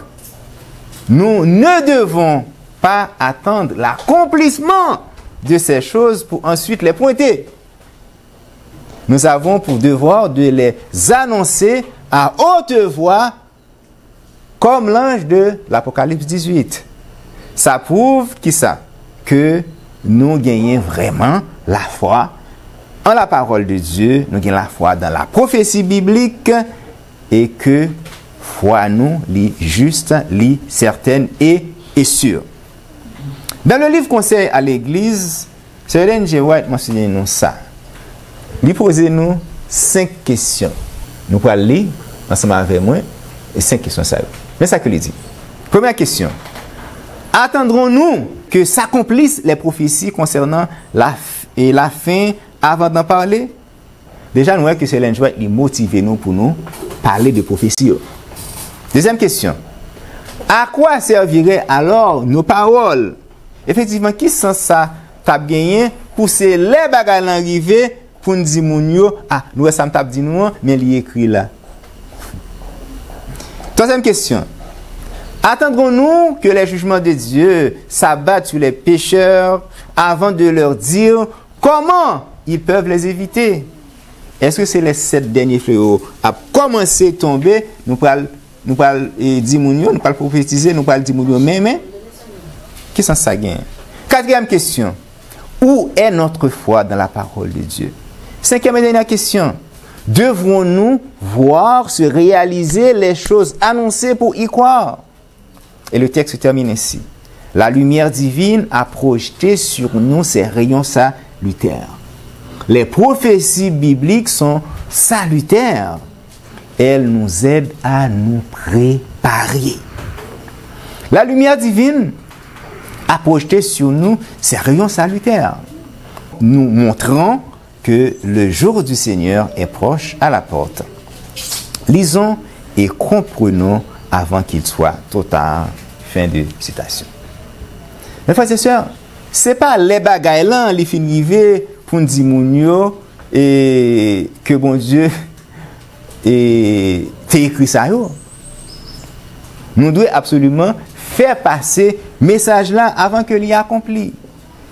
nous ne devons pas attendre l'accomplissement de ces choses pour ensuite les pointer. Nous avons pour devoir de les annoncer à haute voix comme l'ange de l'Apocalypse 18. Ça prouve que nous gagnons vraiment la foi en la parole de Dieu, nous gagnons la foi dans la prophétie biblique et que foi nous lit juste, lit certaine et sûre. Dans le livre Conseil à l'Église, Sir Ellen G. White mentionne nous ça. Il pose nous 5 questions. Nous allons lire ensemble avec moi et 5 questions ça. Mais ça que il dit. Première question. Attendrons-nous que s'accomplissent les prophéties concernant la fin avant d'en parler? Déjà, nous voyons que Sir Ellen G. White motive nous pour nous parler de prophéties. Deuxième question. À quoi serviraient alors nos paroles effectivement, qui sens ça t'a gagné pour ces les bagages l'arrivée pour nous dire moun yo, ah, nous ça t'a dit nous, mais il écrit là. Troisième question. Attendrons-nous que les jugements de Dieu s'abattent sur les pécheurs avant de leur dire comment ils peuvent les éviter? Est-ce que c'est les 7 derniers fléaux à commencer à tomber? Nous parlons dire moun yo, nous parlons prophétiser, nous parlons dire moun yo, mais qui sont ça gagne? Quatrième question. Où est notre foi dans la parole de Dieu? Cinquième et dernière question. Devrons-nous voir se réaliser les choses annoncées pour y croire? Et le texte se termine ainsi. La lumière divine a projeté sur nous ses rayons salutaires. Les prophéties bibliques sont salutaires. Elles nous aident à nous préparer. La lumière divine a projeté sur nous ses rayons salutaires, nous montrant que le jour du Seigneur est proche à la porte. Lisons et comprenons avant qu'il soit trop tard. Fin de citation. Mes frères et sœurs, ce n'est pas les bagailles là, les finivés pour nous dire et que bon Dieu t'a écrit ça. Nous devons absolument faire passer ce message là avant que l'y accompli.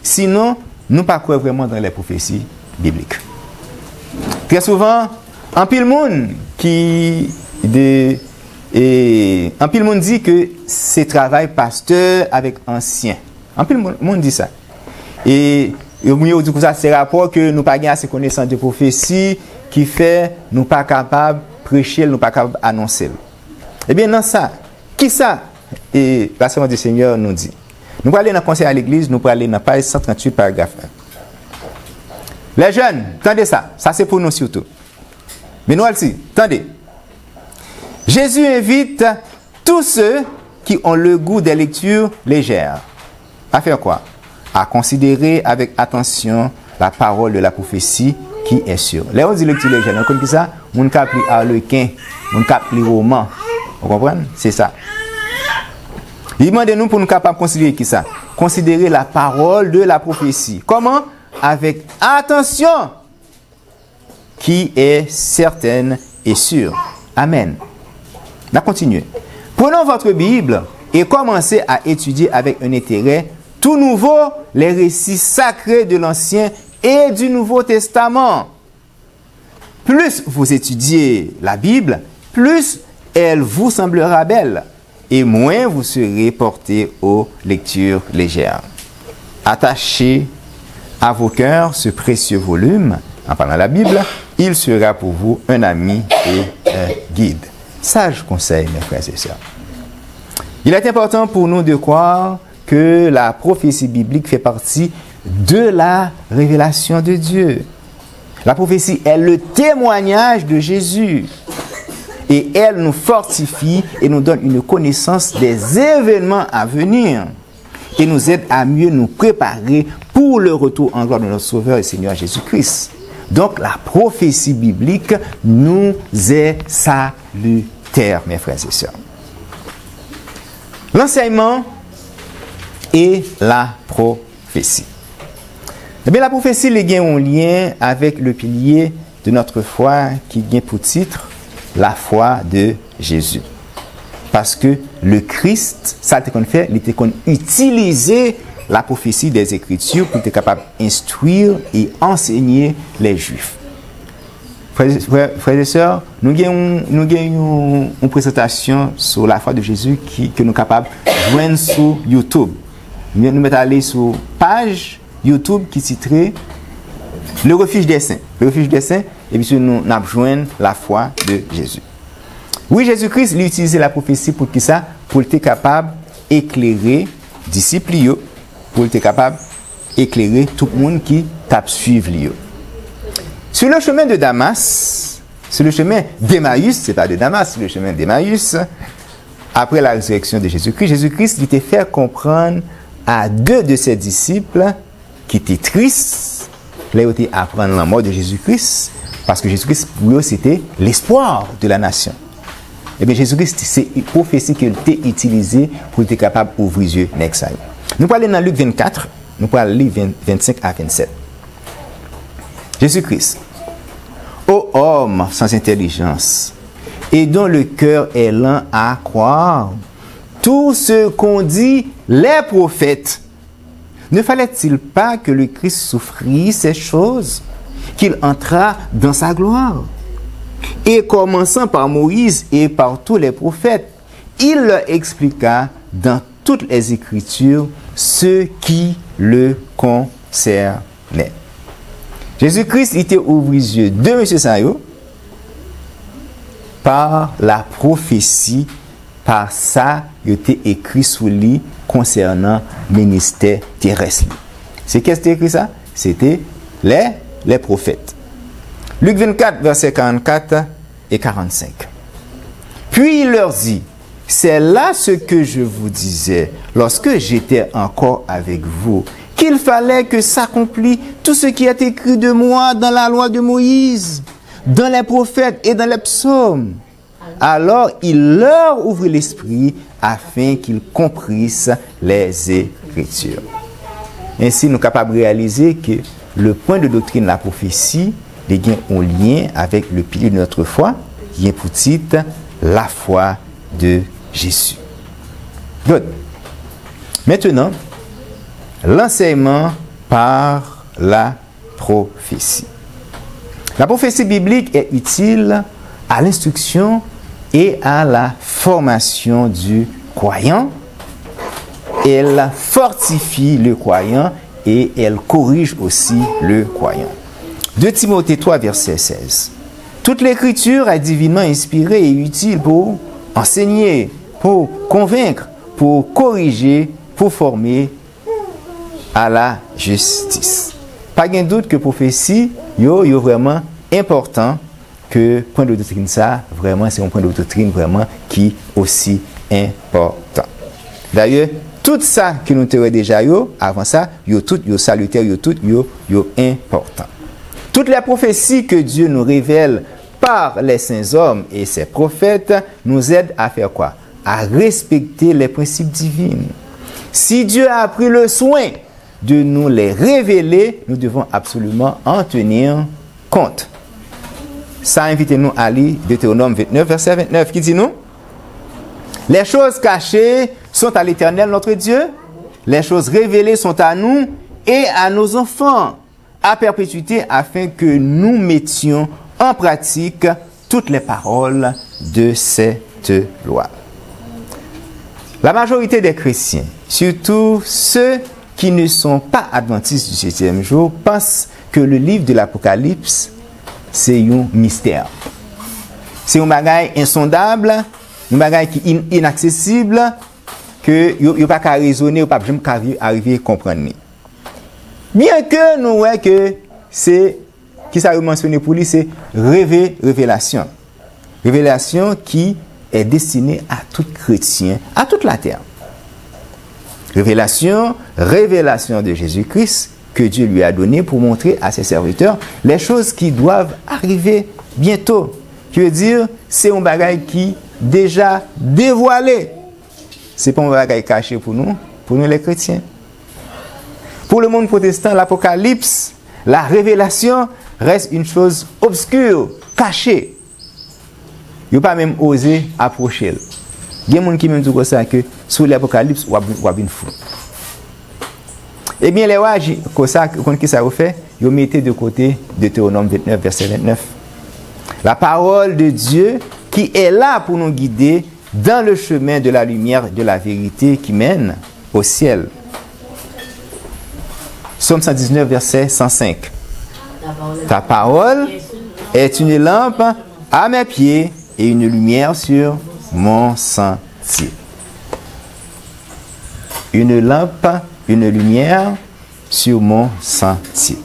Sinon, nous ne pas croire vraiment dans les prophéties bibliques. Très souvent, en pile monde qui en pile monde dit que c'est travail pasteur avec ancien. En pile monde dit ça. Et au dit que ça c'est rapport que nous pas gain assez connaissance de prophétie qui fait nous pas capable prêcher, nous pas capable annoncer. Eh bien dans ça, qui ça et la servante du Seigneur nous dit. Nous allons aller dans le conseil à l'église, nous allons aller dans page 138 paragraphe 1. Les jeunes, attendez ça, ça c'est pour nous surtout. Mais nous aussi, attendez. Jésus invite tous ceux qui ont le goût des lectures légères à faire quoi? À considérer avec attention la parole de la prophétie qui est sûre. Là, on dit lecture légère. On connaît ça? On cap li Harlequin, on cap li roman. Vous comprenez? C'est ça. Il demande nous pour nous capables de considérer qui ça? Considérer la parole de la prophétie. Comment? Avec attention, qui est certaine et sûre. Amen. On continue. Prenons votre Bible et commencez à étudier avec un intérêt tout nouveau les récits sacrés de l'Ancien et du Nouveau Testament. Plus vous étudiez la Bible, plus elle vous semblera belle et moins vous serez porté aux lectures légères. Attachez à vos cœurs ce précieux volume, en parlant de la Bible, il sera pour vous un ami et un guide. Sage conseil, mes frères et sœurs. Il est important pour nous de croire que la prophétie biblique fait partie de la révélation de Dieu. La prophétie est le témoignage de Jésus. Et elle nous fortifie et nous donne une connaissance des événements à venir. Et nous aide à mieux nous préparer pour le retour en gloire de notre Sauveur et Seigneur Jésus-Christ. Donc la prophétie biblique nous est salutaire, mes frères et sœurs. L'enseignement et la prophétie. Eh bien, la prophétie est en lien avec le pilier de notre foi qui vient pour titre la foi de Jésus. Parce que le Christ, ça qu'on fait, il était qu'on utilisait la prophétie des Écritures pour être capable d'instruire et enseigner les Juifs. Frères et sœurs, nous avons une présentation sur la foi de Jésus que nous sommes capables de joindre sur YouTube. Nous mettons aller sur page YouTube qui titrait Le refuge des saints. Le refuge des saints, et puis nous avons joint la foi de Jésus. Oui, Jésus-Christ il utilisait la prophétie pour qui ça? Pour être capable d'éclairer les disciples, pour être capable d'éclairer tout le monde qui tape suivre lui. Sur le chemin de Damas, sur le chemin d'Emmaüs, c'est pas de Damas, sur le chemin d'Emmaüs, après la résurrection de Jésus-Christ, Jésus-Christ lui a fait comprendre à 2 de ses disciples qui étaient tristes, là ils étaient apprendre la mort de Jésus-Christ, parce que Jésus-Christ pour eux c'était l'espoir de la nation. Et bien Jésus-Christ c'est une prophétie qu'il a utilisée pour être capable d'ouvrir les yeux. Nous allons aller dans Luc 24, nous allons lire 25 à 27. Jésus-Christ, ô homme sans intelligence, et dont le cœur est lent à croire tout ce qu'ont dit les prophètes, ne fallait-il pas que le Christ souffrit ces choses, qu'il entra dans sa gloire? Et commençant par Moïse et par tous les prophètes, il leur expliqua dans toutes les Écritures ce qui le concernait. Jésus-Christ était ouvert les yeux de M. Sayo par la prophétie, par ça, il était écrit sous lui concernant le ministère terrestre. C'est qu'est-ce qui écrit ça? C'était les prophètes. Luc 24, versets 44 et 45. Puis il leur dit, c'est là ce que je vous disais lorsque j'étais encore avec vous, qu'il fallait que s'accomplisse tout ce qui est écrit de moi dans la loi de Moïse, dans les prophètes et dans les psaumes. Alors il leur ouvrit l'esprit afin qu'ils comprissent les Écritures. Ainsi, nous sommes capables de réaliser que le point de doctrine de la prophétie est en lien avec le pilier de notre foi, qui est pour titre la foi de Jésus. Good. Maintenant, l'enseignement par la prophétie. La prophétie biblique est utile à l'instruction et à la formation du croyant. Elle fortifie le croyant et elle corrige aussi le croyant. 2 Timothée 3, verset 16. Toute l'écriture est divinement inspirée et utile pour enseigner, pour convaincre, pour corriger, pour former à la justice. Pas de doute que prophétie est vraiment important, que point de doctrine ça, vraiment, c'est un point de doctrine vraiment qui est aussi important. D'ailleurs, tout ça que nous avons déjà avant ça, tout salutaire, tout important. Toutes les prophéties que Dieu nous révèle par les saints hommes et ses prophètes nous aident à faire quoi? À respecter les principes divins. Si Dieu a pris le soin de nous les révéler, nous devons absolument en tenir compte. Ça invite nous à lire Deutéronome 29, verset 29, qui dit nous: les choses cachées sont à l'Éternel notre Dieu, les choses révélées sont à nous et à nos enfants, à perpétuité, afin que nous mettions en pratique toutes les paroles de cette loi. La majorité des chrétiens, surtout ceux qui ne sont pas adventistes du 7e jour, pensent que le livre de l'Apocalypse, c'est un mystère. C'est un bagage insondable, un bagage qui est inaccessible, que vous ne pouvez pas raisonner, vous ne pouvez pas arriver à comprendre. Bien que nous voyons que c'est, qui ça a mentionné pour lui, c'est révélation. Révélation qui est destinée à tout chrétien, à toute la terre. Révélation de Jésus-Christ que Dieu lui a donné pour montrer à ses serviteurs les choses qui doivent arriver bientôt. Qui veut dire, c'est un bagage qui déjà dévoilé. Ce n'est pas un bagage caché pour nous les chrétiens. Pour le monde protestant, l'Apocalypse, la révélation reste une chose obscure, cachée. Il ne peut pas même oser approcher. Il y a des gens qui me disent ça que sur l'Apocalypse, il y a une fou. Eh bien, les rois, qui ça fait, ils mettent de côté Deutéronome 29, verset 29. La parole de Dieu qui est là pour nous guider dans le chemin de la lumière, de la vérité qui mène au ciel. Psaume 119, verset 105. Ta parole est une lampe à mes pieds et une lumière sur mon sentier. Une lampe, une lumière sur mon sentier.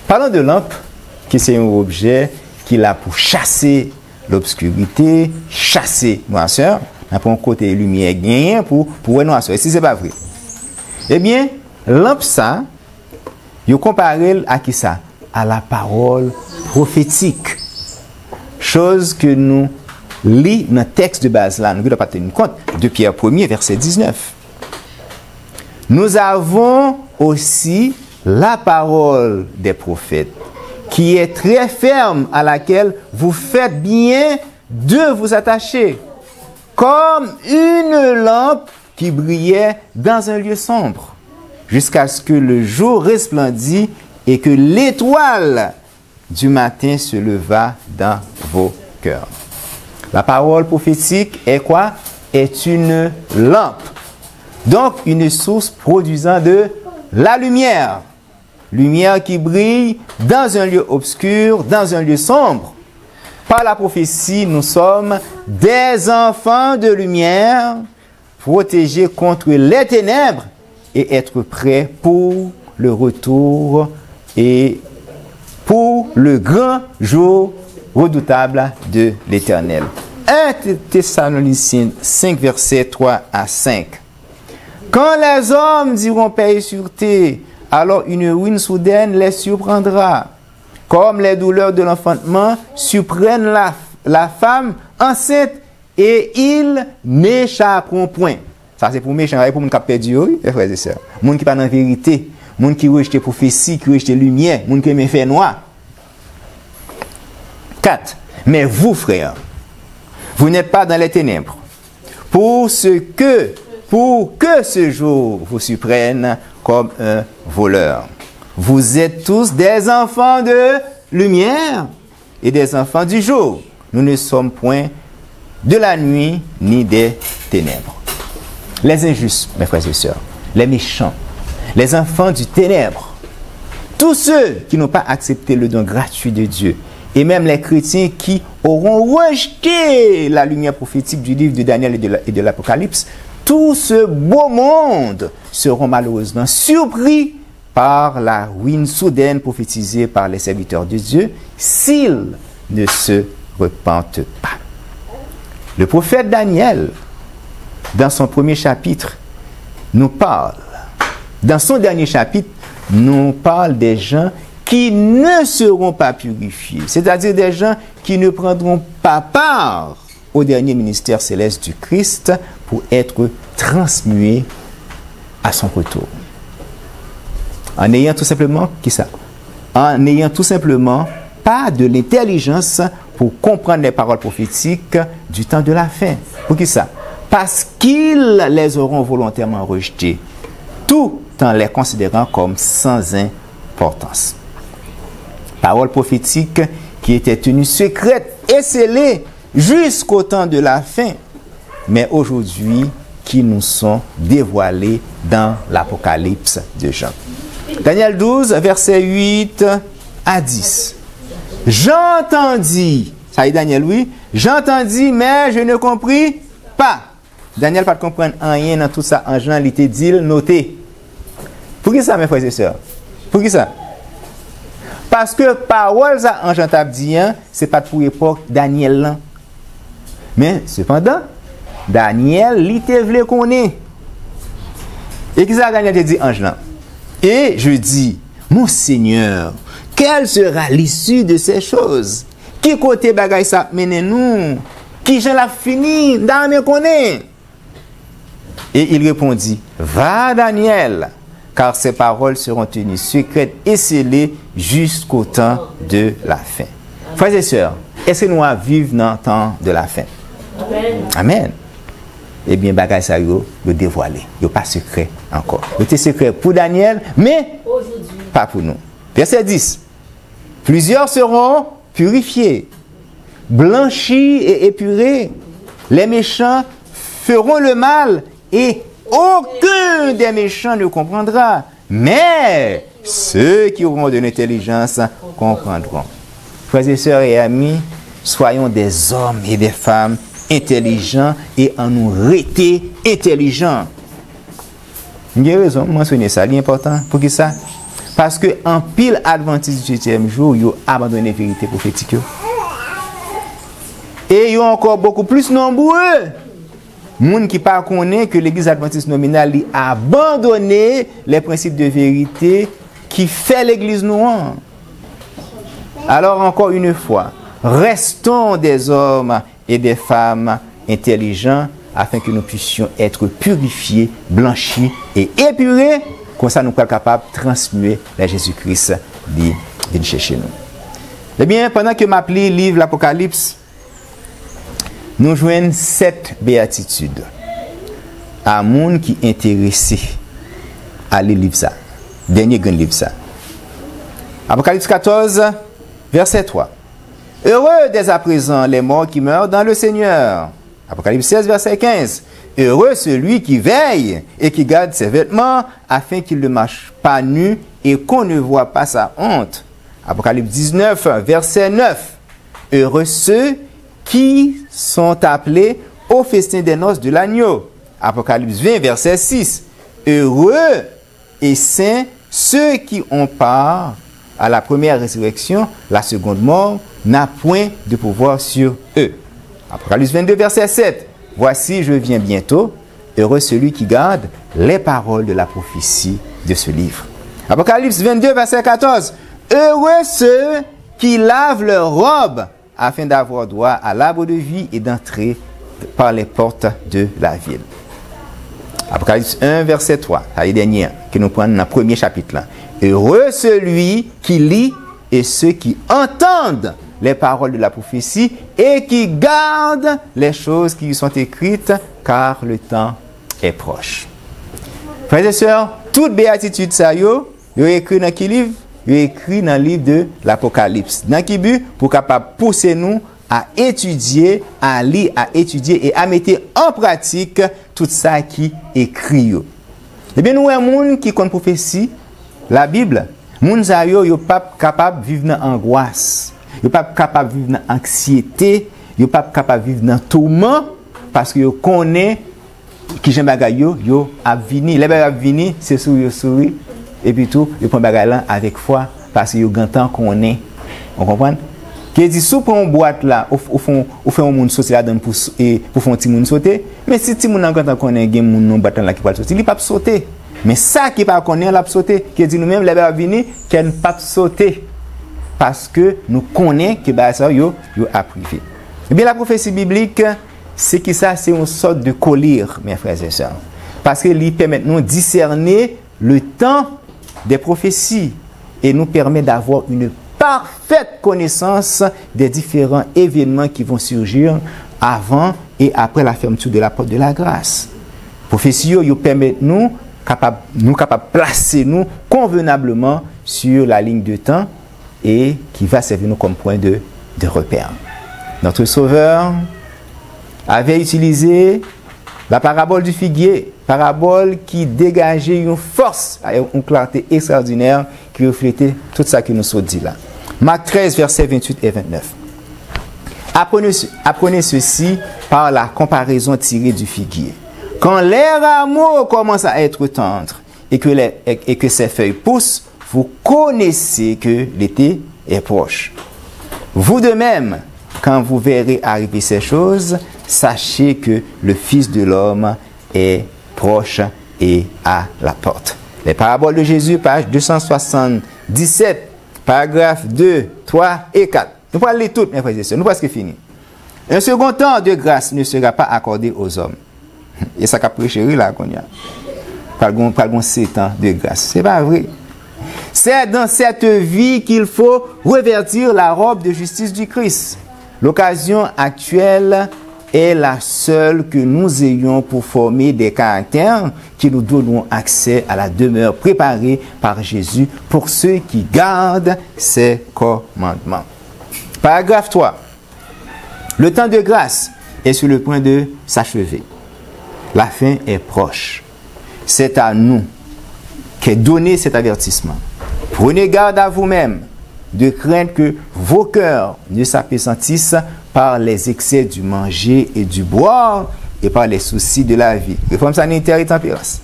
Parlons de lampe, qui c'est un objet qui est là pour chasser l'obscurité, chasser noirceur. Après un côté lumière gagnée pour noirceur. Et si ce n'est pas vrai. Eh bien, lampe ça, vous comparez à qui ça? À la parole prophétique. Chose que nous lisons dans le texte de base là, nous ne devons pas tenir compte de Pierre 1er, verset 19. nous avons aussi la parole des prophètes, qui est très ferme, à laquelle vous faites bien de vous attacher, comme une lampe qui brillait dans un lieu sombre, jusqu'à ce que le jour resplendît et que l'étoile du matin se leva dans vos cœurs. La parole prophétique est quoi? Est une lampe. Donc, une source produisant de la lumière. Lumière qui brille dans un lieu obscur, dans un lieu sombre. Par la prophétie, nous sommes des enfants de lumière, protégés contre les ténèbres et être prêts pour le retour et pour le grand jour redoutable de l'Éternel. 1 Thessaloniciens 5, versets 3 à 5. Quand les hommes diront paix et sûreté, alors une ruine soudaine les surprendra. Comme les douleurs de l'enfantement surprennent la femme enceinte, et ils n'échapperont point. Ça, c'est pour méchant, pour les gens qui ont perdu, les frères et sœurs. Les gens qui parlent en vérité, les gens qui rejettent prophétie, qui rejettent lumière, les gens qui aiment faire noir. 4. Mais vous, frères, vous n'êtes pas dans les ténèbres, pour que ce jour vous surprenne comme un voleur. Vous êtes tous des enfants de lumière et des enfants du jour. Nous ne sommes point de la nuit ni des ténèbres. Les injustes, mes frères et sœurs, les méchants, les enfants du ténèbre, tous ceux qui n'ont pas accepté le don gratuit de Dieu, et même les chrétiens qui auront rejeté la lumière prophétique du livre de Daniel et de l'Apocalypse, tout ce beau monde seront malheureusement surpris par la ruine soudaine prophétisée par les serviteurs de Dieu s'ils ne se repentent pas. Le prophète Daniel, dans son premier chapitre, nous parle, dans son dernier chapitre, nous parle des gens qui ne seront pas purifiés, c'est-à-dire des gens qui ne prendront pas part au dernier ministère céleste du Christ pour être transmués à son retour. En ayant tout simplement, en n'ayant tout simplement pas de l'intelligence pour comprendre les paroles prophétiques du temps de la fin. Pour qui ça? Parce qu'ils les auront volontairement rejetées, tout en les considérant comme sans importance. Paroles prophétiques qui étaient tenues secrètes et scellées jusqu'au temps de la fin, mais aujourd'hui qui nous sont dévoilées dans l'Apocalypse de Jean. Daniel 12, versets 8 à 10. J'entendis, ça y est Daniel, oui, j'entendis, mais je ne compris pas. Daniel pas comprendre rien dans tout ça en Jean, il était dit, noté. Pour qui ça, mes frères et sœurs? Pour qui ça? Parce que parole ça en Jean t'a dit, c'est pas pour l'époque Daniel là. Mais cependant, Daniel, il te voulait qu'on ait. Et qu'est-ce que Daniel te dit en Jean? Et je dis, mon Seigneur, quelle sera l'issue de ces choses? Qui côté bagay ça mène nous? Qui j'en l'a fini? Dans mes connaît. Et il répondit, va Daniel, car ces paroles seront tenues secrètes et scellées jusqu'au temps de la fin. Frères et sœurs, est-ce que nous vivons dans le temps de la fin? Amen. Amen. Eh bien, bagay ça yo dévoilé. Yo pas secret encore. Yo était secret pour Daniel, mais pas pour nous. Verset 10. Plusieurs seront purifiés, blanchis et épurés. Les méchants feront le mal et aucun des méchants ne comprendra. Mais ceux qui auront de l'intelligence comprendront. Frères et sœurs et amis, soyons des hommes et des femmes intelligents et en nous rester intelligents. J'ai raison de mentionner ça, c'est important. Pour qui ça? Parce que en pile adventiste du 7e jour, ils ont abandonné la vérité prophétique. Et ils ont encore beaucoup plus nombreux. Moun qui pas connaît que l'église adventiste nominale a abandonné les principes de vérité qui fait l'église noire. Alors encore une fois, restons des hommes et des femmes intelligents afin que nous puissions être purifiés, blanchis et épurés. Comme ça, nous sommes capables de transmuer la Jésus-Christ de chercher nous. Eh bien, pendant que m'appelais livre l'Apocalypse, nous joignons 7 béatitudes à monde qui est intéressé à lire livre ça. Dernier grand livre ça. Apocalypse 14, verset 3. Heureux dès à présent les morts qui meurent dans le Seigneur. Apocalypse 16, verset 15. Heureux celui qui veille et qui garde ses vêtements afin qu'il ne marche pas nu et qu'on ne voit pas sa honte. Apocalypse 19, verset 9. Heureux ceux qui sont appelés au festin des noces de l'agneau. Apocalypse 20, verset 6. Heureux et saints ceux qui ont part à la première résurrection, la seconde mort n'a point de pouvoir sur eux. Apocalypse 22, verset 7. Voici, je viens bientôt. Heureux celui qui garde les paroles de la prophétie de ce livre. Apocalypse 22, verset 14. Heureux ceux qui lavent leurs robes afin d'avoir droit à l'arbre de vie et d'entrer par les portes de la ville. Apocalypse 1, verset 3. C'est le dernier que nous prenons dans le premier chapitre. Là. Heureux celui qui lit et ceux qui entendent les paroles de la prophétie et qui gardent les choses qui y sont écrites, car le temps est proche. Frères et sœurs, toute béatitude ça yo écrit dans quel livre? Écrit dans le livre de l'Apocalypse. Dans quel but? Pour capable pousser nous à étudier, à lire, à étudier et à mettre en pratique tout ça qui est écrit. Eh bien, nous, un monde qui connaît prophétie, la Bible, moun sa yo pas capable de vivre dans angoisse, yo pas capable de vivre dans anxiété, yo pas capable de vivre dans tourment parce que yo connaît qui j'aime bagay yo a vini, les bagay vini, c'est souri et puis tout, yo prend bagay là avec foi parce que yo gantan connaît. On comprend? Qui dit sous prend une boîte là, au fond un monde sauter là-dedans pour faire un petit monde sauter, mais si petit monde gantan connaît gen monde non battant là qui va sauter, il pas sauter. Mais ça qui pas connaît l'a sauter, qui dit nous-mêmes les bagay vini, qu'elle pas sauter. Parce que nous connaissons que ça yo a privé. Eh bien, la prophétie biblique, c'est que ça, c'est une sorte de collier, mes frères et sœurs. Parce que lui permet de nous discerner le temps des prophéties et nous permet d'avoir une parfaite connaissance des différents événements qui vont surgir avant et après la fermeture de la porte de la grâce. Prophétie yo permet nous capable placer nous convenablement sur la ligne de temps et qui va servir nous comme point de repère. Notre Sauveur avait utilisé la parabole du figuier, parabole qui dégageait une force, une clarté extraordinaire qui reflétait tout ça que nous sommes dit là. Marc 13, versets 28 et 29. Apprenez ceci par la comparaison tirée du figuier. Quand les rameaux commencent à être tendres et que ses feuilles poussent, vous connaissez que l'été est proche. Vous de même, quand vous verrez arriver ces choses, sachez que le Fils de l'homme est proche et à la porte. Les paraboles de Jésus, page 277, paragraphes 2, 3 et 4. Nous allons lire toutes, mes frères et sœurs. Nous presque fini. Un second temps de grâce ne sera pas accordé aux hommes. Et ça qu'a prêché là, qu'on y a. Pas le 7 ans de grâce. C'est pas vrai. C'est dans cette vie qu'il faut revêtir la robe de justice du Christ. L'occasion actuelle est la seule que nous ayons pour former des caractères qui nous donnent accès à la demeure préparée par Jésus pour ceux qui gardent ses commandements. Paragraphe 3. Le temps de grâce est sur le point de s'achever. La fin est proche. C'est à nous qu'est donné cet avertissement. Prenez garde à vous-même de craindre que vos cœurs ne s'apesanttissent par les excès du manger et du boire et par les soucis de la vie. Réforme sanitaire et tempérance.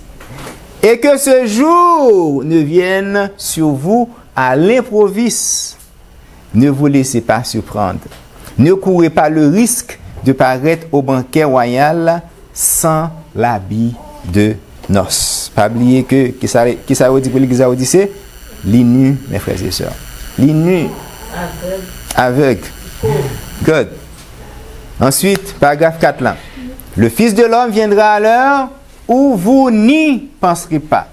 Et que ce jour ne vienne sur vous à l'improviste. Ne vous laissez pas surprendre. Ne courez pas le risque de paraître au banquet royal sans l'habit de noces. Pas oublier que ça dit pour l'église à Odyssée, l'innu, mes frères et sœurs. L'innu. Aveugle. Good. Ensuite, paragraphe 4 là. Le Fils de l'homme viendra à l'heure où vous n'y penserez pas.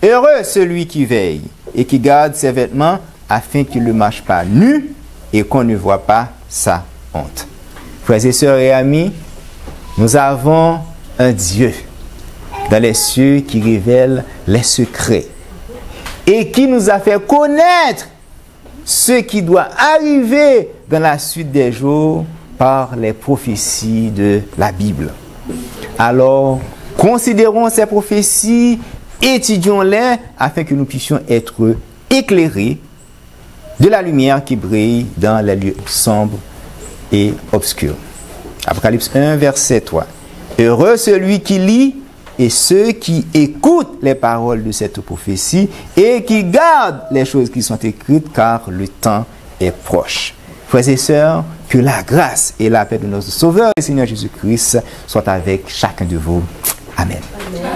Heureux celui qui veille et qui garde ses vêtements afin qu'il ne marche pas nu et qu'on ne voit pas sa honte. Frères et sœurs et amis, nous avons un Dieu dans les cieux qui révèle les secrets et qui nous a fait connaître ce qui doit arriver dans la suite des jours par les prophéties de la Bible. Alors, considérons ces prophéties, étudions-les afin que nous puissions être éclairés de la lumière qui brille dans les lieux sombres et obscurs. Apocalypse 1, verset 3. Heureux celui qui lit et ceux qui écoutent les paroles de cette prophétie et qui gardent les choses qui sont écrites, car le temps est proche. Frères et sœurs, que la grâce et la paix de notre Sauveur et Seigneur Jésus-Christ soient avec chacun de vous. Amen. Amen.